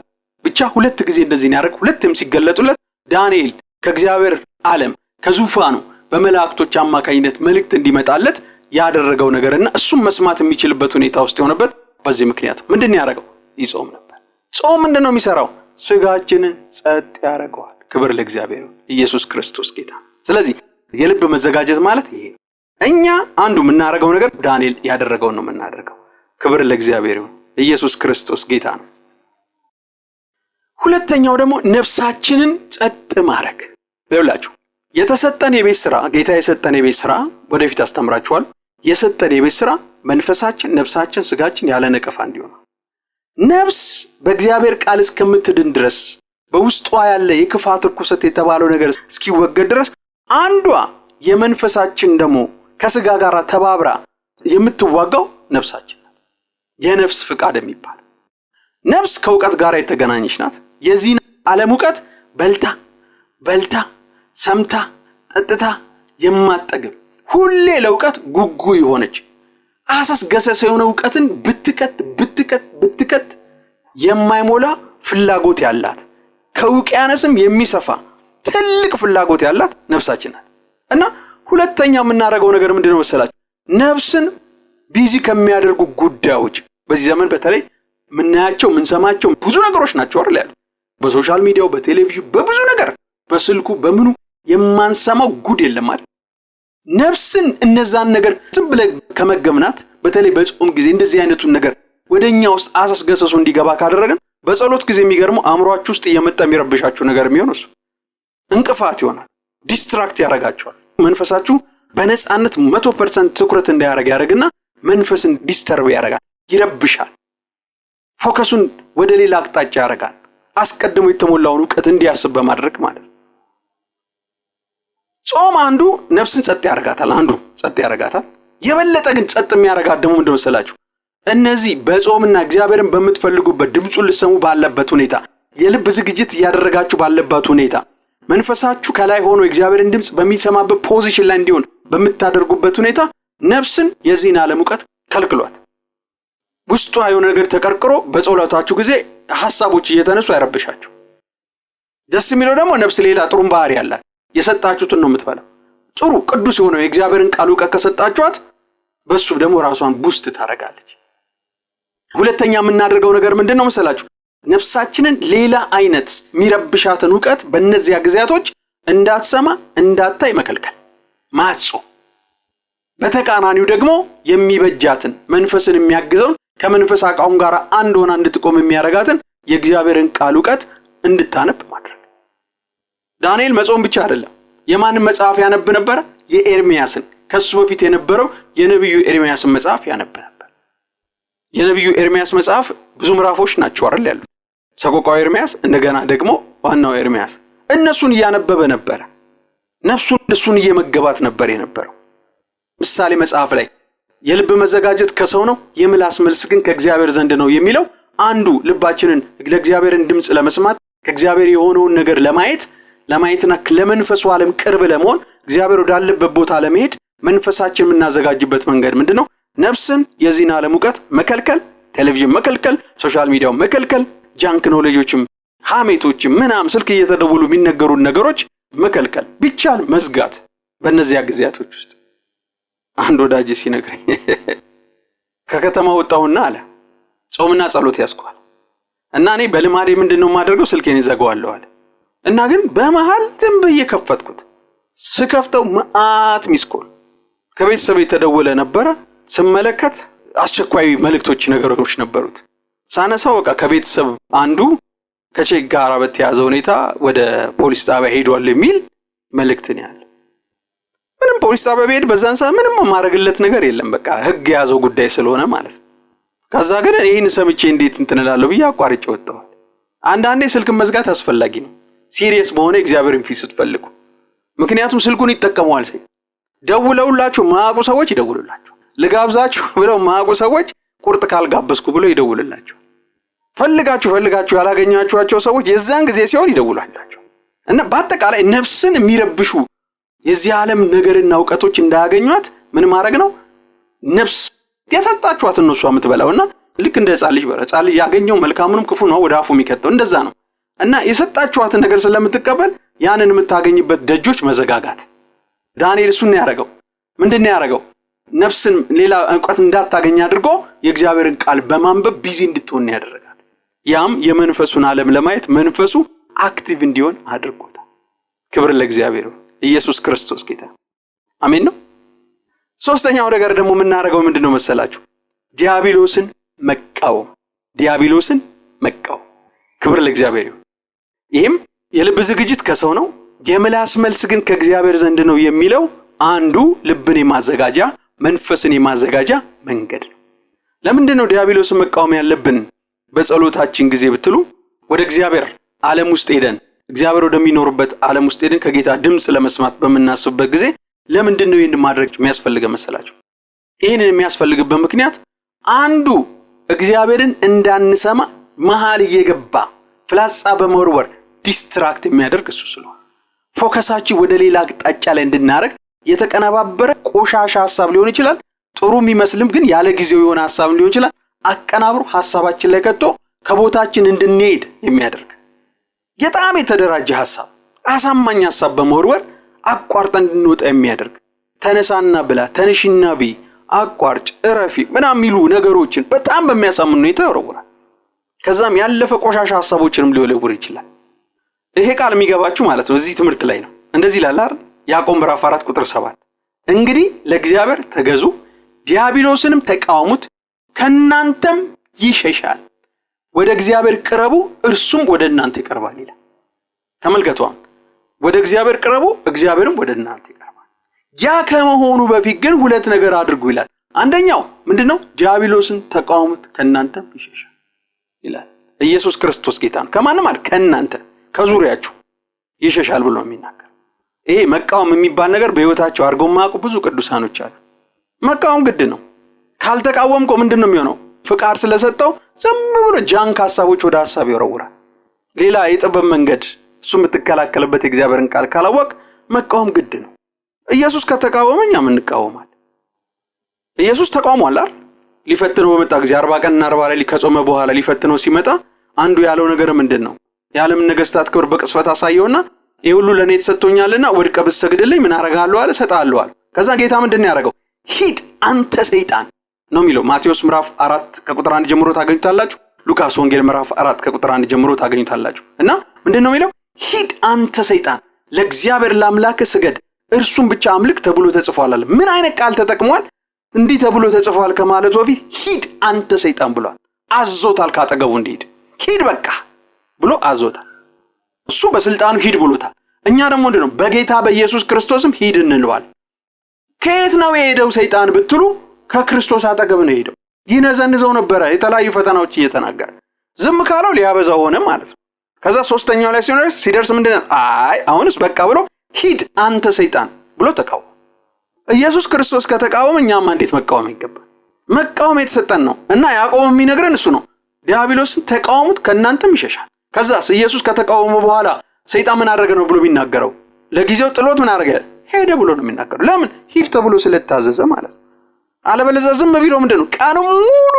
ብቻ ሁለት ጊዜ እንደዚህ ያደረገ። ሁለቴም ሲገለጡለት ዳንኤል ከእግዚአብሔር ዓለም ከዙፋኑ በመላእክቶች አማካኝነት መልእክት እንዲመጣለት ያደረገው ነገርና እሱም መስማት የሚችልበት ሁኔታ ውስጥ የሆነበት በዚህ ምክንያት ምንድነው ያደረገው? ይጾም ነበር። ጾም ምንድነው የሚሰራው? ስጋችንን ጸጥ ያደርገዋል። ክብር ለእግዚአብሔር። ኢየሱስ ክርስቶስ ጌታ። ስለዚህ የልብ መዘጋጀት ማለት ይሄ ነው። እኛ አንዱ የምናደርገው ነገር ዳንኤል ያደረገው ነው የምናደርገው። ክብር ለእግዚአብሔር። ኢየሱስ ክርስቶስ ጌታ ነው። ሁለተኛው ደግሞ ነፍሳችንን ጸጥ ማድረግ። ይኸውላችሁ የተሰጠን የቤት ስራ፣ ጌታ የሰጠን የቤት ስራ ወደፊት አስተምራችኋል። የሰጠን የቤት ስራ መንፈሳችን፣ ነፍሳችን፣ ስጋችን ያለ ነቀፋ እንዲሆን። ነፍስ በእግዚአብሔር ቃል እስከምትድን ድረስ በውስጧ ያለ የክፋት ርኩሰት የተባለው ነገር እስኪወገድ ድረስ አንዷ የመንፈሳችን ደግሞ ከስጋ ጋር ተባብራ የምትዋጋው ነፍሳችን ናት። የነፍስ ፍቃድ የሚባል ነፍስ ከእውቀት ጋር የተገናኘች ናት። የዚህን ዓለም እውቀት በልታ ሰምታ ጠጥታ የማትጠግብ ሁሌ ለእውቀት ጉጉ የሆነች አሳስ ገሰሰ የሆነ እውቀትን ብትከት የማይሞላ ፍላጎት ያላት ከውቅያኖስም የሚሰፋ ትልቅ ፍላጎት ያላት ነፍሳችን ናት። እና ሁለተኛ የምናደርገው ነገር ምንድነው መሰላችሁ? ነፍስን ቢዚ ከሚያደርጉ ጉዳዮች በዚህ ዘመን በተለይ ምናያቸው ምንሰማቸው ብዙ ነገሮች ናቸው አይደል? ያለው በሶሻል ሚዲያው፣ በቴሌቪዥን፣ በብዙ ነገር፣ በስልኩ በምኑ የማንሰማው ጉድ የለም አይደል? ነፍስን እነዛን ነገር ዝም ብለን ከመገምናት በተለይ በጾም ጊዜ እንደዚህ አይነቱን ነገር ወደኛ ውስጥ አሳስገሰሱ እንዲገባ ካደረገን በጸሎት ጊዜ የሚገርመው አእምሮአችሁ ውስጥ እየመጣ የሚረብሻችሁ ነገር የሚሆነው እሱ እንቅፋት ይሆናል። ዲስትራክት ያደርጋችኋል። መንፈሳችሁ በነፃነት 100% ትኩረት እንዳያደርግ ያደርግና መንፈስን ዲስተርብ ያደርጋል፣ ይረብሻል። ፎከሱን ወደ ሌላ አቅጣጫ ያደርጋል። አስቀድሞ የተሞላውን ዕውቀት እንዲያስብ በማድረግ ማለት ነው። ጾም አንዱ ነፍስን ጸጥ ያደርጋታል፣ አንዱ ጸጥ ያደርጋታል። የበለጠ ግን ጸጥ የሚያደርጋት ደግሞ ምንድነው መሰላችሁ? እነዚህ በጾምና እግዚአብሔርን በምትፈልጉበት ድምጹን ልሰሙ ባለበት ሁኔታ የልብ ዝግጅት ያደረጋችሁ ባለበት ሁኔታ መንፈሳችሁ ከላይ ሆኖ እግዚአብሔርን ድምጽ በሚሰማበት ፖዚሽን ላይ እንዲሆን በምታደርጉበት ሁኔታ ነፍስን የዚህን ዓለም ዕውቀት ከልክሏት ውስጧ የሆነ ነገር ተቀርቅሮ በጸሎታችሁ ጊዜ ሐሳቦች እየተነሱ አይረብሻችሁ። ደስ የሚለው ደግሞ ነፍስ ሌላ ጥሩም ባህሪ ያላት የሰጣችሁትን ነው የምትበላው። ጥሩ ቅዱስ የሆነው የእግዚአብሔርን ቃል ዕውቀት ከሰጣችኋት በሱ ደግሞ ራሷን ቡስት ታረጋለች። ሁለተኛ የምናደርገው ነገር ምንድነው መሰላችሁ? ነፍሳችንን ሌላ አይነት የሚረብሻትን ዕውቀት በእነዚያ ጊዜያቶች እንዳትሰማ እንዳታይ መከልከል ማጾም። በተቃራኒው ደግሞ የሚበጃትን መንፈስን የሚያግዘውን ከመንፈስ አቋም ጋር አንድ ሆና እንድትቆም የሚያረጋትን የእግዚአብሔርን ቃል ዕውቀት እንድታነብ ማድረግ። ዳንኤል መጾም ብቻ አይደለም፣ የማንን መጽሐፍ ያነብ ነበር? የኤርሚያስን፣ ከሱ በፊት የነበረው የነብዩ ኤርሚያስን መጽሐፍ ያነብ ነበር። የነብዩ ኤርሚያስ መጽሐፍ ብዙ ምዕራፎች ናቸው አይደል ያሉት። ሰቆቃው ኤርሚያስ፣ እንደገና ደግሞ ዋናው ኤርሚያስ። እነሱን እያነበበ ነበር። ነፍሱን እሱን እየመገባት ነበር የነበረው። ምሳሌ መጽሐፍ ላይ የልብ መዘጋጀት ከሰው ነው፣ የምላስ መልስ ግን ከእግዚአብሔር ዘንድ ነው የሚለው አንዱ ልባችንን ለእግዚአብሔርን ድምጽ ለመስማት ከእግዚአብሔር የሆነውን ነገር ለማየትና ለመንፈሱ ዓለም ቅርብ ለመሆን እግዚአብሔር ወዳለበት ቦታ ለመሄድ መንፈሳችን የምናዘጋጅበት መንገድ ምንድነው? ነፍስን የዚህን ዓለም ዕውቀት መከልከል፣ ቴሌቪዥን መከልከል፣ ሶሻል ሚዲያው መከልከል፣ ጃንክ ኖሌጆችም ሐሜቶችም ምናም ስልክ እየተደወሉ የሚነገሩ ነገሮች መከልከል፣ ቢቻል መዝጋት። በእነዚያ ጊዜያቶች ውስጥ አንድ ወዳጅ ሲነግረኝ ከከተማ ወጣሁና አለ ጾምና ጸሎት ያስኳል እና እኔ በልማዴ ምንድነው ማድረገው? ስልኬን ይዘጋዋለሁ አለ እና ግን በመሃል ዝም ብዬ ከፈትኩት። ስከፍተው ማአት ሚስኮል ከቤተሰብ የተደወለ ነበረ። ስመለከት አስቸኳይ መልእክቶች ነገሮች ነበሩት። ሳነሳው በቃ ከቤተሰብ አንዱ ከቼክ ጋር በተያዘ ሁኔታ ወደ ፖሊስ ጣቢያ ሄዷል የሚል መልእክትን ያለ። ምንም ፖሊስ ጣቢያ ቢሄድ በዛን ሰዓት ምንም ማድረግለት ነገር የለም። በቃ ህግ ያዘው ጉዳይ ስለሆነ ማለት ነው። ከዛ ግን ይሄን ሰምቼ እንዴት እንትነላለሁ ብዬ አቋርጬ ወጣሁ። አንዳንዴ ስልክ መዝጋት አስፈላጊ ነው። ሲሪየስ በሆነ እግዚአብሔርን ፊት ስትፈልጉ። ምክንያቱም ስልኩን ይጠቀመዋል። ደውለውላችሁ ማያውቁ ሰዎች ይደውሉላችሁ። ልጋብዛችሁ ብለው ማያውቁ ሰዎች ቁርጥ ካልጋበዝኩ ብለው ይደውሉላችሁ። ፈልጋችሁ ያላገኛችኋቸው ሰዎች የዛን ጊዜ ሲሆን ይደውሉላችሁ። እና በአጠቃላይ ነፍስን የሚረብሹ የዚህ ዓለም ነገርና ዕውቀቶች እንዳያገኟት ምን ማድረግ ነው? ነፍስ ያሰጣችኋት እነሱ የምትበላውና ልክ እንደ ሕፃን ልጅ ያገኘው መልካሙንም ክፉ ነው ወደ አፉ የሚከተው እንደዛ ነው። እና የሰጣችኋትን ነገር ስለምትቀበል ያንን የምታገኝበት ደጆች መዘጋጋት። ዳንኤል እሱን ያደረገው ምንድነው ያደረገው? ነፍስን ሌላ ዕውቀት እንዳታገኝ አድርጎ የእግዚአብሔርን ቃል በማንበብ ቢዚ እንድትሆን ያደረጋት። ያም የመንፈሱን ዓለም ለማየት መንፈሱ አክቲቭ እንዲሆን አድርጎታል። ክብር ለእግዚአብሔር። ኢየሱስ ክርስቶስ ጌታ አሜን ነው። ሶስተኛው ነገር ደግሞ የምናደርገው ምንድነው መሰላችሁ? ዲያብሎስን መቃወም። ክብር ለእግዚአብሔር። ይሄም የልብ ዝግጅት ከሰው ነው፣ የምላስ መልስ ግን ከእግዚአብሔር ዘንድ ነው የሚለው አንዱ ልብን የማዘጋጃ መንፈስን የማዘጋጃ መንገድ ነው። ለምንድነው ዲያብሎስን መቃወም ያለብን? በጸሎታችን ጊዜ ብትሉ ወደ እግዚአብሔር ዓለም ውስጥ ሄደን እግዚአብሔር ወደሚኖርበት ዓለም ውስጥ ሄደን ከጌታ ድምጽ ለመስማት በመናስብበት ጊዜ ለምንድነው ይሄን ማድረግ የሚያስፈልገው መሰላችሁ? ይሄንን የሚያስፈልግበት ምክንያት አንዱ እግዚአብሔርን እንዳንሰማ መሃል እየገባ ፍላጻ በመወርወር ዲስትራክት የሚያደርግ እሱ ስለሆነ ፎከሳችን ወደ ሌላ አቅጣጫ ላይ እንድናረግ የተቀነባበረ ቆሻሻ ሐሳብ ሊሆን ይችላል። ጥሩ የሚመስልም ግን ያለ ጊዜው የሆነ ሐሳብ ሊሆን ይችላል። አቀናብሮ ሐሳባችን ላይ ከቶ ከቦታችን እንድንሄድ የሚያደርግ በጣም የተደራጀ ሐሳብ፣ አሳማኝ ሐሳብ በመወርወር አቋርጠን እንድንወጣ የሚያደርግ ተነሳና ብላ፣ ተነሽና ቢ፣ አቋርጭ፣ እረፊ ምናምን የሚሉ ነገሮችን በጣም በሚያሳምን ሁኔታ ይወረውራል። ከዛም ያለፈ ቆሻሻ ሐሳቦችንም ሊወለውር ይችላል። ይሄ ቃል የሚገባችሁ ማለት ነው እዚህ ትምህርት ላይ ነው። እንደዚህ ይላል አይደል? ያዕቆብ ምዕራፍ 4 ቁጥር 7 እንግዲህ ለእግዚአብሔር ተገዙ፣ ዲያብሎስንም ተቃወሙት፣ ከናንተም ይሸሻል። ወደ እግዚአብሔር ቅረቡ፣ እርሱም ወደ እናንተ ይቀርባል ይላል። ተመልከቱ፣ ወደ እግዚአብሔር ቅረቡ፣ እግዚአብሔርም ወደ እናንተ ይቀርባል። ያ ከመሆኑ በፊት ግን ሁለት ነገር አድርጉ ይላል። አንደኛው ምንድነው? ዲያብሎስን ተቃወሙት፣ ከናንተም ይሸሻል ይላል። ኢየሱስ ክርስቶስ ጌታ ነው። ከማንም ማለት ከናንተ ከዙሪያችሁ ይሸሻል ብሎ ነው የሚናገር። ይሄ መቃወም የሚባል ነገር በህይወታቸው አድርገው ማቁ ብዙ ቅዱሳኖች አሉ። መቃወም ግድ ነው። ካልተቃወምኮ ምንድነው የሚሆነው? ፍቃድ ስለሰጠው ዝም ብሎ ጃንክ ሐሳቦች ወደ ሐሳብ ይወረውራል። ሌላ የጥበብ መንገድ እሱ የምትከላከልበት የእግዚአብሔርን ቃል ካላወቅ መቃወም ግድ ነው። ኢየሱስ ከተቃወመኛ ምን እንቃወማለን? ኢየሱስ ተቃውሟል አይደል? ሊፈትነው በመጣ ጊዜ 40 ቀንና 40 ሌሊት ከጾመ በኋላ ሊፈትነው ሲመጣ አንዱ ያለው ነገር ምንድነው? የዓለም ነገስታት ክብር በቅጽበት አሳየውና ይሄ ሁሉ ለኔ ተሰጥቶኛልና ወድቀህ ብትሰግድልኝ ምን አረጋለሁ አለ፣ ሰጣለሁ አለ። ከዛ ጌታ ምንድነው ያደረገው? ሂድ አንተ ሰይጣን ነው የሚለው። ማቴዎስ ምዕራፍ 4 ከቁጥር 1 ጀምሮ ታገኙታላችሁ። ሉቃስ ወንጌል ምዕራፍ 4 ከቁጥር 1 ጀምሮ ታገኙታላችሁ። እና ምንድነው የሚለው? ሂድ አንተ ሰይጣን ለእግዚአብሔር ለአምላክ ስገድ እርሱም ብቻ አምልክ ተብሎ ተጽፏል አለ። ምን አይነት ቃል ተጠቅሟል? እንዲህ ተብሎ ተጽፏል ከማለቱ በፊት ሂድ አንተ ሰይጣን ብሏል። አዞታል፣ ካጠገቡ እንዲሄድ ሂድ በቃ ብሎ አዞታል። እሱ በስልጣኑ ሂድ ብሎታል። እኛ ደግሞ ምንድነው በጌታ በኢየሱስ ክርስቶስም ሂድ እንለዋል። ከየት ነው የሄደው ሰይጣን ብትሉ ከክርስቶስ አጠገብ ነው የሄደው። ይነዘንዘው ነበረ የተለያዩ ፈተናዎች እየተናገረ። ዝም ካለው ሊያበዛው ሆነ ማለት ነው። ከዛ ሶስተኛው ላይ ሲደርስ ምንድነው? አይ አሁንስ በቃ ብሎ ሂድ አንተ ሰይጣን ብሎ ተቃወመ። ኢየሱስ ክርስቶስ ከተቃወመ እኛማ እንዴት መቃወም ይገባል? መቃወም የተሰጠን ነው እና ያዕቆብ የሚነግረን እሱ ነው። ዲያብሎስን ተቃወሙት ከእናንተም ይሸሻል። ከዛስ ኢየሱስ ከተቃወመ በኋላ ሰይጣን ምን አደረገ ነው ብሎ ቢናገረው ለጊዜው ጥሎት ምን አደረገ? ሄደ ብሎ ነው የሚናገረው። ለምን? ሂድ ተብሎ ስለታዘዘ ማለት ነው። አለበለዚያ ዝም ቢለው ምንድነው ቀኑ ሙሉ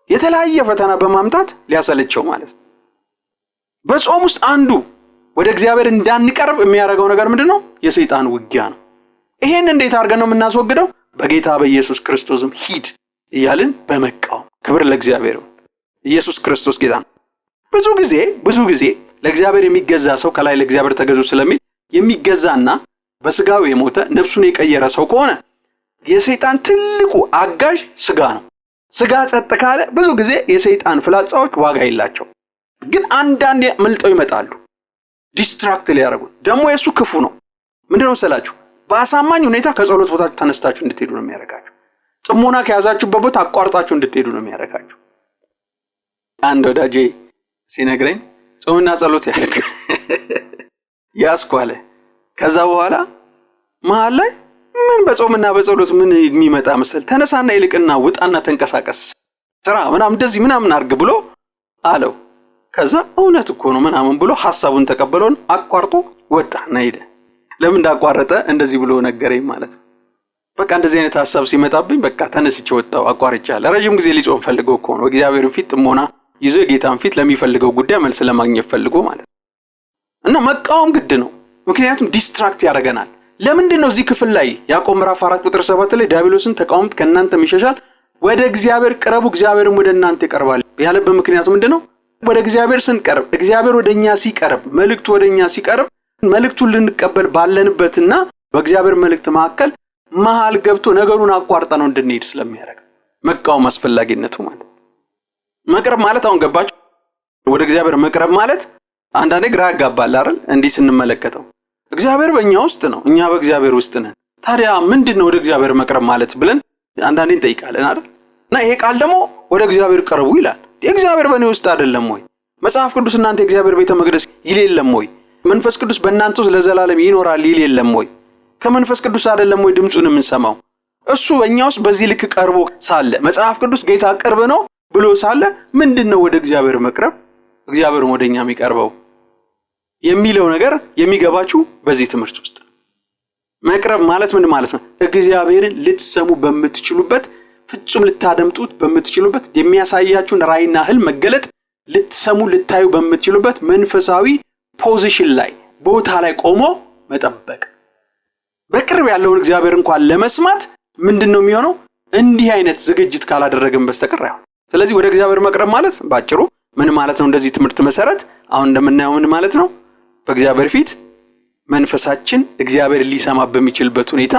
የተለያየ ፈተና በማምጣት ሊያሰለቸው ማለት ነው። በጾም ውስጥ አንዱ ወደ እግዚአብሔር እንዳንቀርብ የሚያደርገው ነገር ምንድነው? የሰይጣን ውጊያ ነው። ይሄን እንዴት አድርገን ነው የምናስወግደው? በጌታ በኢየሱስ ክርስቶስም ሂድ እያልን በመቃወም። ክብር ለእግዚአብሔር ይሁን። ኢየሱስ ክርስቶስ ጌታ ነው። ብዙ ጊዜ ለእግዚአብሔር የሚገዛ ሰው ከላይ ለእግዚአብሔር ተገዙ ስለሚል የሚገዛና በስጋው የሞተ ነፍሱን የቀየረ ሰው ከሆነ የሰይጣን ትልቁ አጋዥ ስጋ ነው። ስጋ ጸጥ ካለ ብዙ ጊዜ የሰይጣን ፍላጻዎች ዋጋ የላቸው። ግን አንዳንዴ መልጠው ይመጣሉ ዲስትራክት ሊያደርጉ። ደግሞ የሱ ክፉ ነው። ምንድነው መሰላችሁ? በአሳማኝ ሁኔታ ከጸሎት ቦታችሁ ተነስታችሁ እንድትሄዱ ነው የሚያደርጋችሁ። ጽሞና ከያዛችሁበት ቦታ አቋርጣችሁ እንድትሄዱ ነው የሚያደርጋችሁ። አንድ ወዳጄ ሲነግረኝ ጾምና ጸሎት ያስኳለ ከዛ በኋላ መሃል ላይ ምን በጾምና በጸሎት ምን የሚመጣ መሰል? ተነሳና ይልቅና ውጣና ተንቀሳቀስ ስራ ምናምን እንደዚህ ምናምን አድርግ ብሎ አለው። ከዛ እውነት እኮ ነው ምናምን ብሎ ሐሳቡን ተቀበለውን አቋርጦ ወጣና ሄደ። ለምን እንዳቋረጠ እንደዚህ ብሎ ነገረኝ ማለት ነው። በቃ እንደዚህ አይነት ሐሳብ ሲመጣብኝ በቃ ተነስቼ ወጣው አቋርጫለሁ። ረጅም ጊዜ ሊጾም ፈልጎ እኮ ነው እግዚአብሔርን ፊት ጥሞና ይዞ የጌታን ፊት ለሚፈልገው ጉዳይ መልስ ለማግኘት ፈልጎ ማለት ነው። እና መቃወም ግድ ነው፣ ምክንያቱም ዲስትራክት ያደርገናል። ለምንድን ነው እዚህ ክፍል ላይ ያዕቆብ ምዕራፍ 4 ቁጥር 7 ላይ ዲያብሎስን ተቃወሙት ከእናንተም ይሸሻል፣ ወደ እግዚአብሔር ቅረቡ እግዚአብሔርም ወደ እናንተ ይቀርባል ያለበት ምክንያቱ ምንድነው? ወደ እግዚአብሔር ስንቀርብ እግዚአብሔር ወደኛ ሲቀርብ መልእክቱ ወደኛ ሲቀርብ መልእክቱን ልንቀበል ባለንበትና በእግዚአብሔር መልእክት መሃል ገብቶ ነገሩን አቋርጣ ነው እንድንሄድ ስለሚያደርግ መቃወም አስፈላጊነቱ ማለት መቅረብ ማለት አሁን ገባችሁ? ወደ እግዚአብሔር መቅረብ ማለት አንዳንዴ ግራ ያጋባል አይደል? እንዲህ ስንመለከተው እግዚአብሔር በእኛ ውስጥ ነው፣ እኛ በእግዚአብሔር ውስጥ ነን። ታዲያ ምንድነው ወደ እግዚአብሔር መቅረብ ማለት ብለን አንዳንዴ እንጠይቃለን አይደል? እና ይሄ ቃል ደግሞ ወደ እግዚአብሔር ቀርቡ ይላል። የእግዚአብሔር በእኔ ውስጥ አይደለም ወይ? መጽሐፍ ቅዱስ እናንተ የእግዚአብሔር ቤተ መቅደስ ይል የለም ወይ? መንፈስ ቅዱስ በእናንተ ውስጥ ለዘላለም ይኖራል ይል የለም ወይ? ከመንፈስ ቅዱስ አይደለም ወይ ድምጹን የምንሰማው? እሱ በእኛ ውስጥ በዚህ ልክ ቀርቦ ሳለ መጽሐፍ ቅዱስ ጌታ ቅርብ ነው ብሎ ሳለ ምንድነው ወደ እግዚአብሔር መቅረብ እግዚአብሔርም ወደኛ የሚቀርበው የሚለው ነገር የሚገባችሁ በዚህ ትምህርት ውስጥ መቅረብ ማለት ምን ማለት ነው? እግዚአብሔርን ልትሰሙ በምትችሉበት ፍጹም ልታደምጡት በምትችሉበት የሚያሳያችሁን ራእይና ህልም መገለጥ ልትሰሙ ልታዩ በምትችሉበት መንፈሳዊ ፖዚሽን ላይ ቦታ ላይ ቆሞ መጠበቅ። በቅርብ ያለውን እግዚአብሔር እንኳን ለመስማት ምንድነው የሚሆነው? እንዲህ አይነት ዝግጅት ካላደረግን በስተቀር አይሆን። ስለዚህ ወደ እግዚአብሔር መቅረብ ማለት ባጭሩ ምን ማለት ነው? እንደዚህ ትምህርት መሰረት አሁን እንደምናየው ምን ማለት ነው? በእግዚአብሔር ፊት መንፈሳችን እግዚአብሔር ሊሰማ በሚችልበት ሁኔታ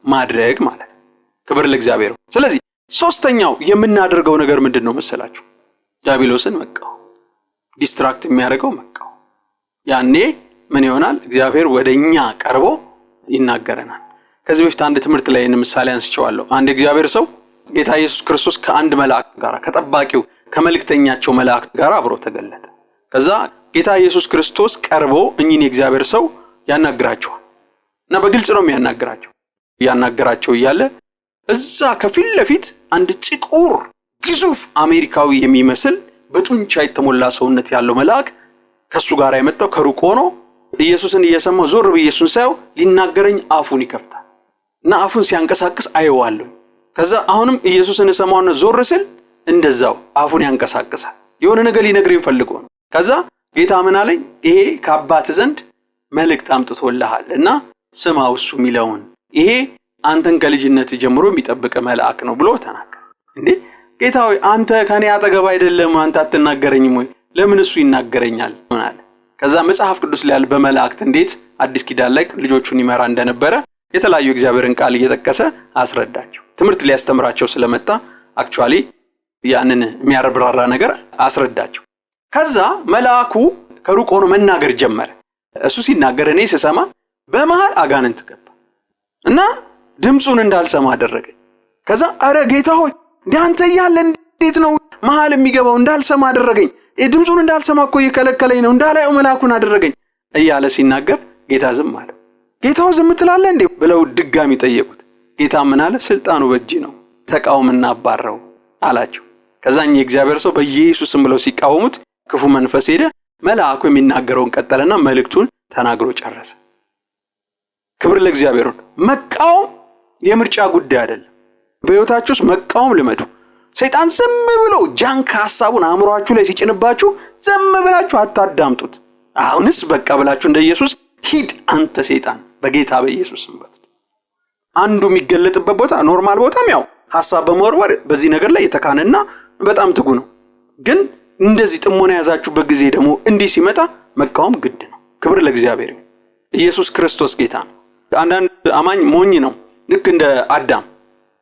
ማድረግ ማለት ነው። ክብር ለእግዚአብሔር። ስለዚህ ሶስተኛው የምናደርገው ነገር ምንድነው መሰላችሁ? ዲያብሎስን መቃወም፣ ዲስትራክት የሚያደርገው መቃወም። ያኔ ምን ይሆናል? እግዚአብሔር ወደኛ ቀርቦ ይናገረናል። ከዚህ በፊት አንድ ትምህርት ላይ ምሳሌ አንስቼዋለሁ። አንድ እግዚአብሔር ሰው ጌታ ኢየሱስ ክርስቶስ ከአንድ መልአክ ጋር ከጠባቂው ከመልእክተኛቸው መልአክ ጋር አብሮ ተገለጠ። ከዛ ጌታ ኢየሱስ ክርስቶስ ቀርቦ እኚህን የእግዚአብሔር ሰው ያናግራቸዋል እና በግልጽ ነው ያናግራቸው እያለ እዛ ከፊት ለፊት አንድ ጥቁር ግዙፍ አሜሪካዊ የሚመስል በጡንቻ የተሞላ ሰውነት ያለው መልአክ ከሱ ጋር የመጣው ከሩቅ ሆኖ ኢየሱስን እየሰማው ዞር ብዬ ኢየሱስን ሳይው ሊናገረኝ አፉን ይከፍታል እና አፉን ሲያንቀሳቅስ አየዋለሁ። ከዛ አሁንም ኢየሱስን ሰማውና ዞር ስል እንደዛው አፉን ያንቀሳቅሳል። የሆነ ነገር ሊነግረኝ ፈልጎ ነው። ከዛ ጌታ ምን አለኝ? ይሄ ከአባት ዘንድ መልእክት አምጥቶልሃል እና ስማው እሱ የሚለውን፣ ይሄ አንተን ከልጅነት ጀምሮ የሚጠብቅ መልአክ ነው ብሎ ተናገረ። እንዴ ጌታ ሆይ አንተ ከኔ አጠገብ አይደለም አንተ አትናገረኝም ወይ? ለምን እሱ ይናገረኛል ሆናል። ከዛ መጽሐፍ ቅዱስ ላይ ያለ በመላእክት እንዴት አዲስ ኪዳን ላይ ልጆቹን ይመራ እንደነበረ የተለያዩ እግዚአብሔርን ቃል እየተጠቀሰ አስረዳቸው። ትምህርት ሊያስተምራቸው ስለመጣ አክቹአሊ ያንን የሚያረብራራ ነገር አስረዳቸው። ከዛ መልአኩ ከሩቅ ሆኖ መናገር ጀመረ። እሱ ሲናገር እኔ ስሰማ በመሃል አጋንንት ገባ እና ድምጹን እንዳልሰማ አደረገ። ከዛ አረ ጌታ ሆይ እንዴ አንተ እያለ እንዴት ነው መሃል የሚገባው? እንዳልሰማ አደረገኝ። ድምጹን እንዳልሰማ እኮ እየከለከለኝ ነው፣ እንዳላየው መልአኩን አደረገኝ እያለ ሲናገር ጌታ ዝም አለ። ጌታው ዝም ትላለህ እንዴ ብለው ድጋሚ ጠየቁት። ጌታ ምን አለ? ስልጣኑ በእጅ ነው፣ ተቃውምና አባረው አላቸው። ከዛኝ የእግዚአብሔር ሰው በኢየሱስም ብለው ሲቃወሙት ክፉ መንፈስ ሄደ። መልአኩ የሚናገረውን ቀጠለና መልእክቱን ተናግሮ ጨረሰ። ክብር ለእግዚአብሔር። መቃወም የምርጫ ጉዳይ አይደለም። በሕይወታችሁ ውስጥ መቃወም ልመዱ። ሰይጣን ዝም ብሎ ጃንክ ሐሳቡን አእምሮአችሁ ላይ ሲጭንባችሁ ዝም ብላችሁ አታዳምጡት። አሁንስ በቃ ብላችሁ እንደ ኢየሱስ ሂድ አንተ ሰይጣን በጌታ በኢየሱስ ስም በሉት። አንዱ የሚገለጥበት ቦታ ኖርማል ቦታም ያው ሐሳብ በመወርወር በዚህ ነገር ላይ የተካነና በጣም ትጉ ነው። ግን እንደዚህ ጥሞና ያዛችሁበት ጊዜ ደግሞ እንዲህ ሲመጣ መቃወም ግድ ነው። ክብር ለእግዚአብሔር። ኢየሱስ ክርስቶስ ጌታ ነው። አንዳንድ አማኝ ሞኝ ነው። ልክ እንደ አዳም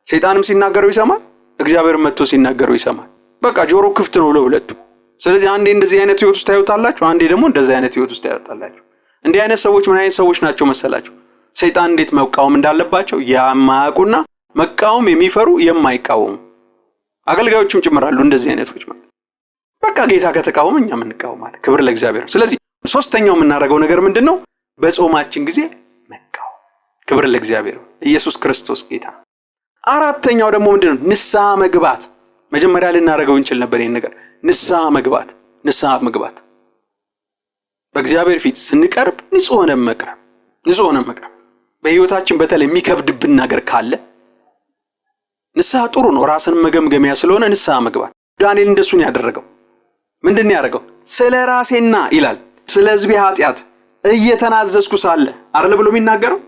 ሰይጣንም ሲናገረው ይሰማል፣ እግዚአብሔር መጥቶ ሲናገረው ይሰማል። በቃ ጆሮ ክፍት ነው ለሁለቱ። ስለዚህ አንዴ እንደዚህ አይነት ህይወት ውስጥ ታዩታላችሁ፣ አንዴ ደግሞ እንደዚህ አይነት ህይወት ውስጥ ታዩታላችሁ። እንዲህ አይነት ሰዎች ምን አይነት ሰዎች ናቸው መሰላችሁ? ሰይጣን እንዴት መቃወም እንዳለባቸው የማያውቁና መቃወም የሚፈሩ የማይቃወሙ አገልጋዮችም ጭምራሉ። እንደዚህ አይነቶች ማለት በቃ ጌታ ከተቃወመ እኛ ምን እንቃወማለን? ክብር ለእግዚአብሔር። ስለዚህ ሶስተኛው የምናደርገው ነገር ምንድነው? በጾማችን ጊዜ መቃወም። ክብር ለእግዚአብሔር። ኢየሱስ ክርስቶስ ጌታ። አራተኛው ደግሞ ምንድነው? ንስሐ መግባት። መጀመሪያ ልናደርገው እንችል ነበር ይሄን ነገር። ንስሐ መግባት በእግዚአብሔር ፊት ስንቀርብ ንጹህ ሆነን መቅረብ። በህይወታችን በተለይ የሚከብድብን ነገር ካለ ንስሐ ጥሩ ነው፣ ራስን መገምገሚያ ስለሆነ ንስሐ መግባት። ዳንኤል እንደሱን ያደረገው ምንድነው ያደረገው? ስለ ራሴና ይላል ስለ ሕዝቤ ኃጢአት እየተናዘዝኩ ሳለ አይደል ብሎ የሚናገረው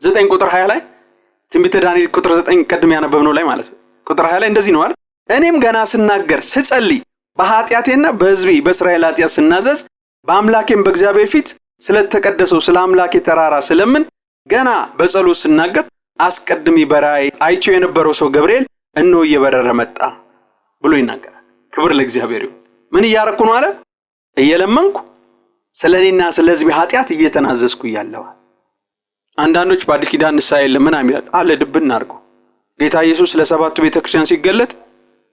9 ቁጥር 20 ላይ ትንቢተ ዳንኤል ቁጥር 9 ቀድም ያነበብነው ላይ ማለት ነው። ቁጥር 20 ላይ እንደዚህ ነው አይደል? እኔም ገና ስናገር ስጸልይ በኃጢአቴና በሕዝቤ በእስራኤል ኃጢአት ስናዘዝ በአምላኬም በእግዚአብሔር ፊት ስለተቀደሰው ስለ አምላኬ ተራራ ስለምን ገና በጸሎት ስናገር አስቀድሜ በራእይ አይቼው የነበረው ሰው ገብርኤል እነሆ እየበረረ መጣ ብሎ ይናገራል። ክብር ለእግዚአብሔር ይሁን። ምን እያረኩ ነው አለ? እየለመንኩ ስለኔና ስለ ሕዝቤ ኃጢአት እየተናዘዝኩ እያለሁ። አንዳንዶች በአዲስ ኪዳን ንስሐ የለም ምናምን ይላል። አለ ድብን አድርገው። ጌታ ኢየሱስ ለሰባቱ ቤተክርስቲያን ሲገለጥ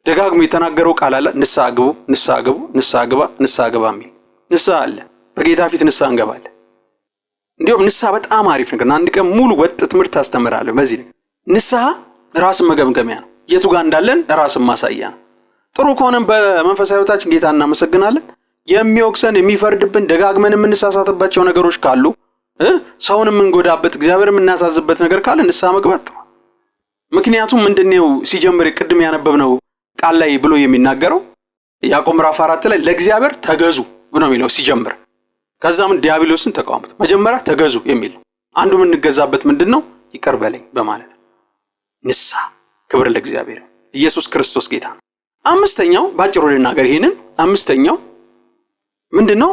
ደጋግሞ የተናገረው ቃል አለ። ንስሐ ግቡ፣ ንስሐ ግቡ፣ ንስሐ ግባ፣ ንስሐ ግባ የሚል ንስሐ አለ። በጌታ ፊት ንስሐ እንገባለን። እንዲሁም ንስሐ በጣም አሪፍ ነገር ነው። አንድ ቀን ሙሉ ወጥ ትምህርት አስተምራለሁ በዚህ ነገር። ንስሐ ራስን መገምገሚያ ነው። የቱ ጋር እንዳለን ራስን ማሳያ ነው። ጥሩ ከሆነም በመንፈሳዊ ሕይወታችን ጌታ እናመሰግናለን። የሚወቅሰን የሚፈርድብን ደጋግመን የምንሳሳትባቸው ነገሮች ካሉ ሰውን የምንጎዳበት እግዚአብሔር የምናሳዝበት ነገር ካለ ንስሐ መግባት ነው። ምክንያቱም ምንድነው ሲጀምር ቅድም ያነበብነው ቃል ላይ ብሎ የሚናገረው ያዕቆብ ምዕራፍ 4 ላይ ለእግዚአብሔር ተገዙ ብሎ የሚለው ሲጀምር፣ ከዛም ዲያብሎስን ተቃወሙት። መጀመሪያ ተገዙ የሚል አንዱ የምንገዛበት ምንድነው? ይቅር በለኝ በማለት ንስሐ። ክብር ለእግዚአብሔር። ኢየሱስ ክርስቶስ ጌታ። አምስተኛው ባጭሩ ልናገር ይሄንን። አምስተኛው ምንድነው?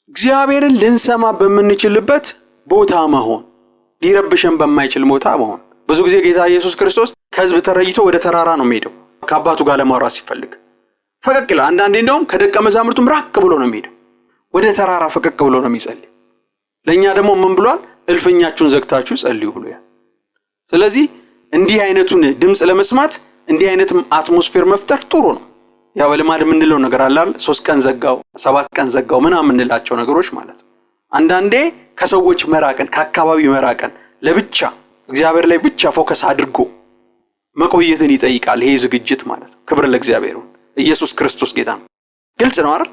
እግዚአብሔርን ልንሰማ በምንችልበት ቦታ መሆን፣ ሊረብሸን በማይችል ቦታ መሆን። ብዙ ጊዜ ጌታ ኢየሱስ ክርስቶስ ከሕዝብ ተረይቶ ወደ ተራራ ነው የሚሄደው ከአባቱ ጋር ለማውራት ሲፈልግ። ፈቀቅ ይላል። አንዳንዴ እንደውም ከደቀ መዛሙርቱም ራቅ ብሎ ነው የሚሄደው። ወደ ተራራ ፈቀቅ ብሎ ነው የሚጸልይ። ለኛ ደግሞ ምን ብሏል? እልፍኛችሁን ዘግታችሁ ጸልዩ ብሏል። ስለዚህ እንዲህ አይነቱን ድምጽ ለመስማት እንዲህ አይነት አትሞስፌር መፍጠር ጥሩ ነው። ያው በልማድ የምንለው ነገር አለ አይደል? 3 ቀን ዘጋው 7 ቀን ዘጋው ምናምን የምንላቸው ነገሮች ማለት ነው። አንዳንዴ ከሰዎች መራቀን ከአካባቢው መራቀን ለብቻ እግዚአብሔር ላይ ብቻ ፎከስ አድርጎ መቆየትን ይጠይቃል ይሄ ዝግጅት ማለት ነው። ክብር ለእግዚአብሔር። ኢየሱስ ክርስቶስ ጌታ ነው። ግልጽ ነው አይደል?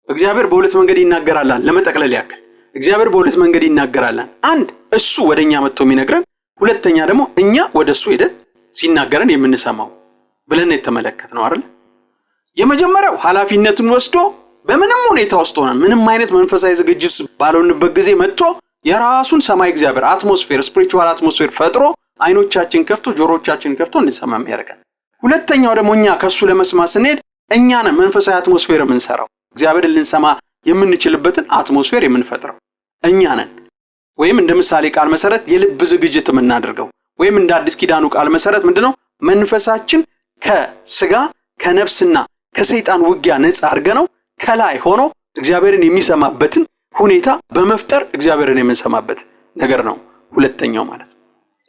እግዚአብሔር በሁለት መንገድ ይናገራል። ለመጠቅለል ያክል እግዚአብሔር በሁለት መንገድ ይናገራል። አንድ እሱ ወደኛ መጥቶ የሚነግረን፣ ሁለተኛ ደግሞ እኛ ወደሱ ሄደን ሲናገረን የምንሰማው ብለን የተመለከትነው አይደል? የመጀመሪያው ኃላፊነቱን ወስዶ በምንም ሁኔታ ውስጥ ሆነን ምንም አይነት መንፈሳዊ ዝግጅት ባልሆንበት ጊዜ መጥቶ የራሱን ሰማይ እግዚአብሔር አትሞስፌር ስፒሪቹዋል አትሞስፌር ፈጥሮ አይኖቻችን ከፍቶ ጆሮቻችን ከፍቶ እንሰማ የሚያደርገን። ሁለተኛው ደግሞ እኛ ከሱ ለመስማት ስንሄድ እኛ ነን መንፈሳዊ አትሞስፌር የምንሰራው። እግዚአብሔርን ልንሰማ የምንችልበትን አትሞስፌር የምንፈጥረው እኛ ነን። ወይም እንደ ምሳሌ ቃል መሰረት የልብ ዝግጅት የምናደርገው ወይም እንደ አዲስ ኪዳኑ ቃል መሰረት ምንድነው መንፈሳችን ከስጋ ከነፍስና ከሰይጣን ውጊያ ነፃ አድርገነው ከላይ ሆኖ እግዚአብሔርን የሚሰማበትን ሁኔታ በመፍጠር እግዚአብሔርን የምንሰማበት ነገር ነው ሁለተኛው ማለት ነው።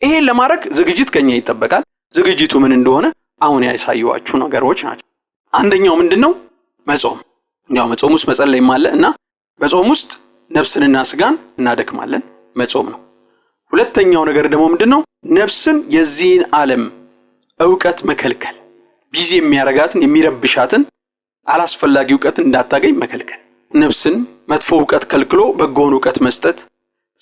ይሄን ለማድረግ ዝግጅት ከኛ ይጠበቃል። ዝግጅቱ ምን እንደሆነ አሁን ያሳየዋችሁ ነገሮች ናቸው። አንደኛው ምንድነው? መጾም። ያው መጾም ውስጥ መጸለይም አለ እና በጾም ውስጥ ነፍስንና ስጋን እናደክማለን፣ መጾም ነው። ሁለተኛው ነገር ደግሞ ምንድነው? ነፍስን የዚህን ዓለም ዕውቀት መከልከል፣ ቢዚ የሚያረጋትን የሚረብሻትን አላስፈላጊ ዕውቀት እንዳታገኝ መከልከል፣ ነፍስን መጥፎ ዕውቀት ከልክሎ በጎን ዕውቀት መስጠት።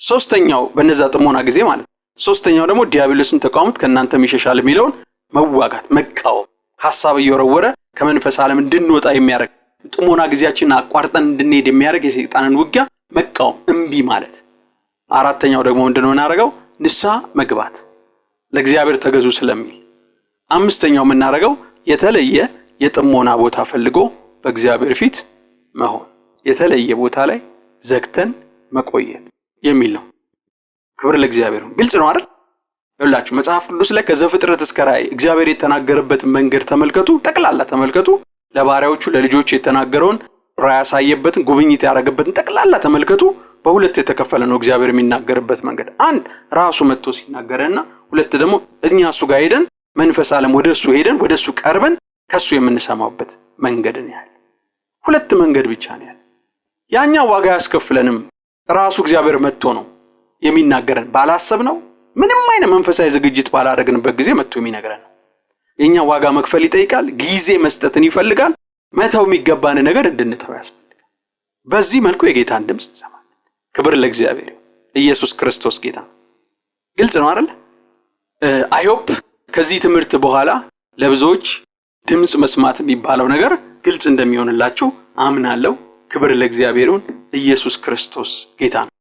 ሶስተኛው በነዛ ጥሞና ጊዜ ማለት ሶስተኛው ደግሞ ዲያብሎስን ተቃውሞት ከናንተ ይሸሻል የሚለውን መዋጋት፣ መቃወም፣ ሐሳብ እየወረወረ ከመንፈስ ዓለም እንድንወጣ የሚያረግ ጥሞና ጊዜያችንን አቋርጠን እንድንሄድ የሚያረግ የሰይጣንን ውጊያ መቃወም፣ እምቢ ማለት። አራተኛው ደግሞ ምንድነው እናረጋው? ንስሐ መግባት፣ ለእግዚአብሔር ተገዙ ስለሚል። አምስተኛው የምናረጋው የተለየ የጥሞና ቦታ ፈልጎ በእግዚአብሔር ፊት መሆን፣ የተለየ ቦታ ላይ ዘግተን መቆየት የሚል ነው። ክብር ለእግዚአብሔር። ግልጽ ነው አይደል? ይኸውላችሁ መጽሐፍ ቅዱስ ላይ ከዘፍጥረት እስከ ራእይ እግዚአብሔር የተናገረበት መንገድ ተመልከቱ፣ ጠቅላላ ተመልከቱ። ለባሪያዎቹ ለልጆቹ የተናገረውን ራእይ ያሳየበትን ጉብኝት ያደረገበትን ጠቅላላ ተመልከቱ። በሁለት የተከፈለ ነው እግዚአብሔር የሚናገርበት መንገድ። አንድ ራሱ መጥቶ ሲናገረና ሁለት ደግሞ እኛ እሱ ጋር ሄደን መንፈስ ዓለም ወደሱ ሄደን ወደሱ ቀርበን ከሱ የምንሰማበት መንገድ ነው ያለ። ሁለት መንገድ ብቻ ነው ያለ። ያኛ ዋጋ ያስከፍለንም ራሱ እግዚአብሔር መጥቶ ነው የሚናገረን። ባላሰብነው ምንም አይነት መንፈሳዊ ዝግጅት ባላደረግንበት ጊዜ መጥቶ የሚነግረን ነው። የኛ ዋጋ መክፈል ይጠይቃል፣ ጊዜ መስጠትን ይፈልጋል፣ መተው የሚገባን ነገር እንድንተው ያስፈልጋል። በዚህ መልኩ የጌታን ድምጽ እንሰማለን። ክብር ለእግዚአብሔር። ኢየሱስ ክርስቶስ ጌታ። ግልጽ ነው አይደል? አይ ሆፕ ከዚህ ትምህርት በኋላ ለብዙዎች ድምጽ መስማት የሚባለው ነገር ግልጽ እንደሚሆንላችሁ አምናለሁ። ክብር ለእግዚአብሔር። ኢየሱስ ክርስቶስ ጌታ ነው።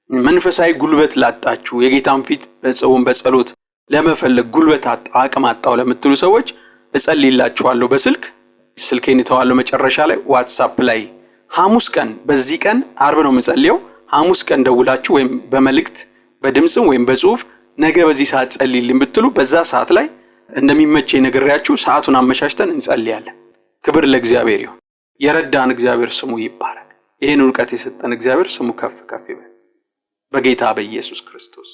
መንፈሳዊ ጉልበት ላጣችሁ የጌታን ፊት በጾም በጸሎት ለመፈለግ ጉልበት አቅም አጣው ለምትሉ ሰዎች እጸልይላችኋለሁ። ስልኬን ተዋለው መጨረሻ ላይ ዋትስአፕ ላይ ሐሙስ ቀን በዚህ ቀን አርብ ነው የምጸልየው። ሐሙስ ቀን ደውላችሁ ወይም በመልእክት በድምጽም ወይም በጽሁፍ ነገ በዚህ ሰዓት ጸልይልኝ ብትሉ በዛ ሰዓት ላይ እንደሚመቸኝ ነግሬያችሁ ሰዓቱን አመቻችተን እንጸልያለን። ክብር ለእግዚአብሔር ይሁን። የረዳን እግዚአብሔር ስሙ ይባረክ። ይሄን ዕውቀት የሰጠን እግዚአብሔር ስሙ ከፍ ከፍ ይበል በጌታ በኢየሱስ ክርስቶስ።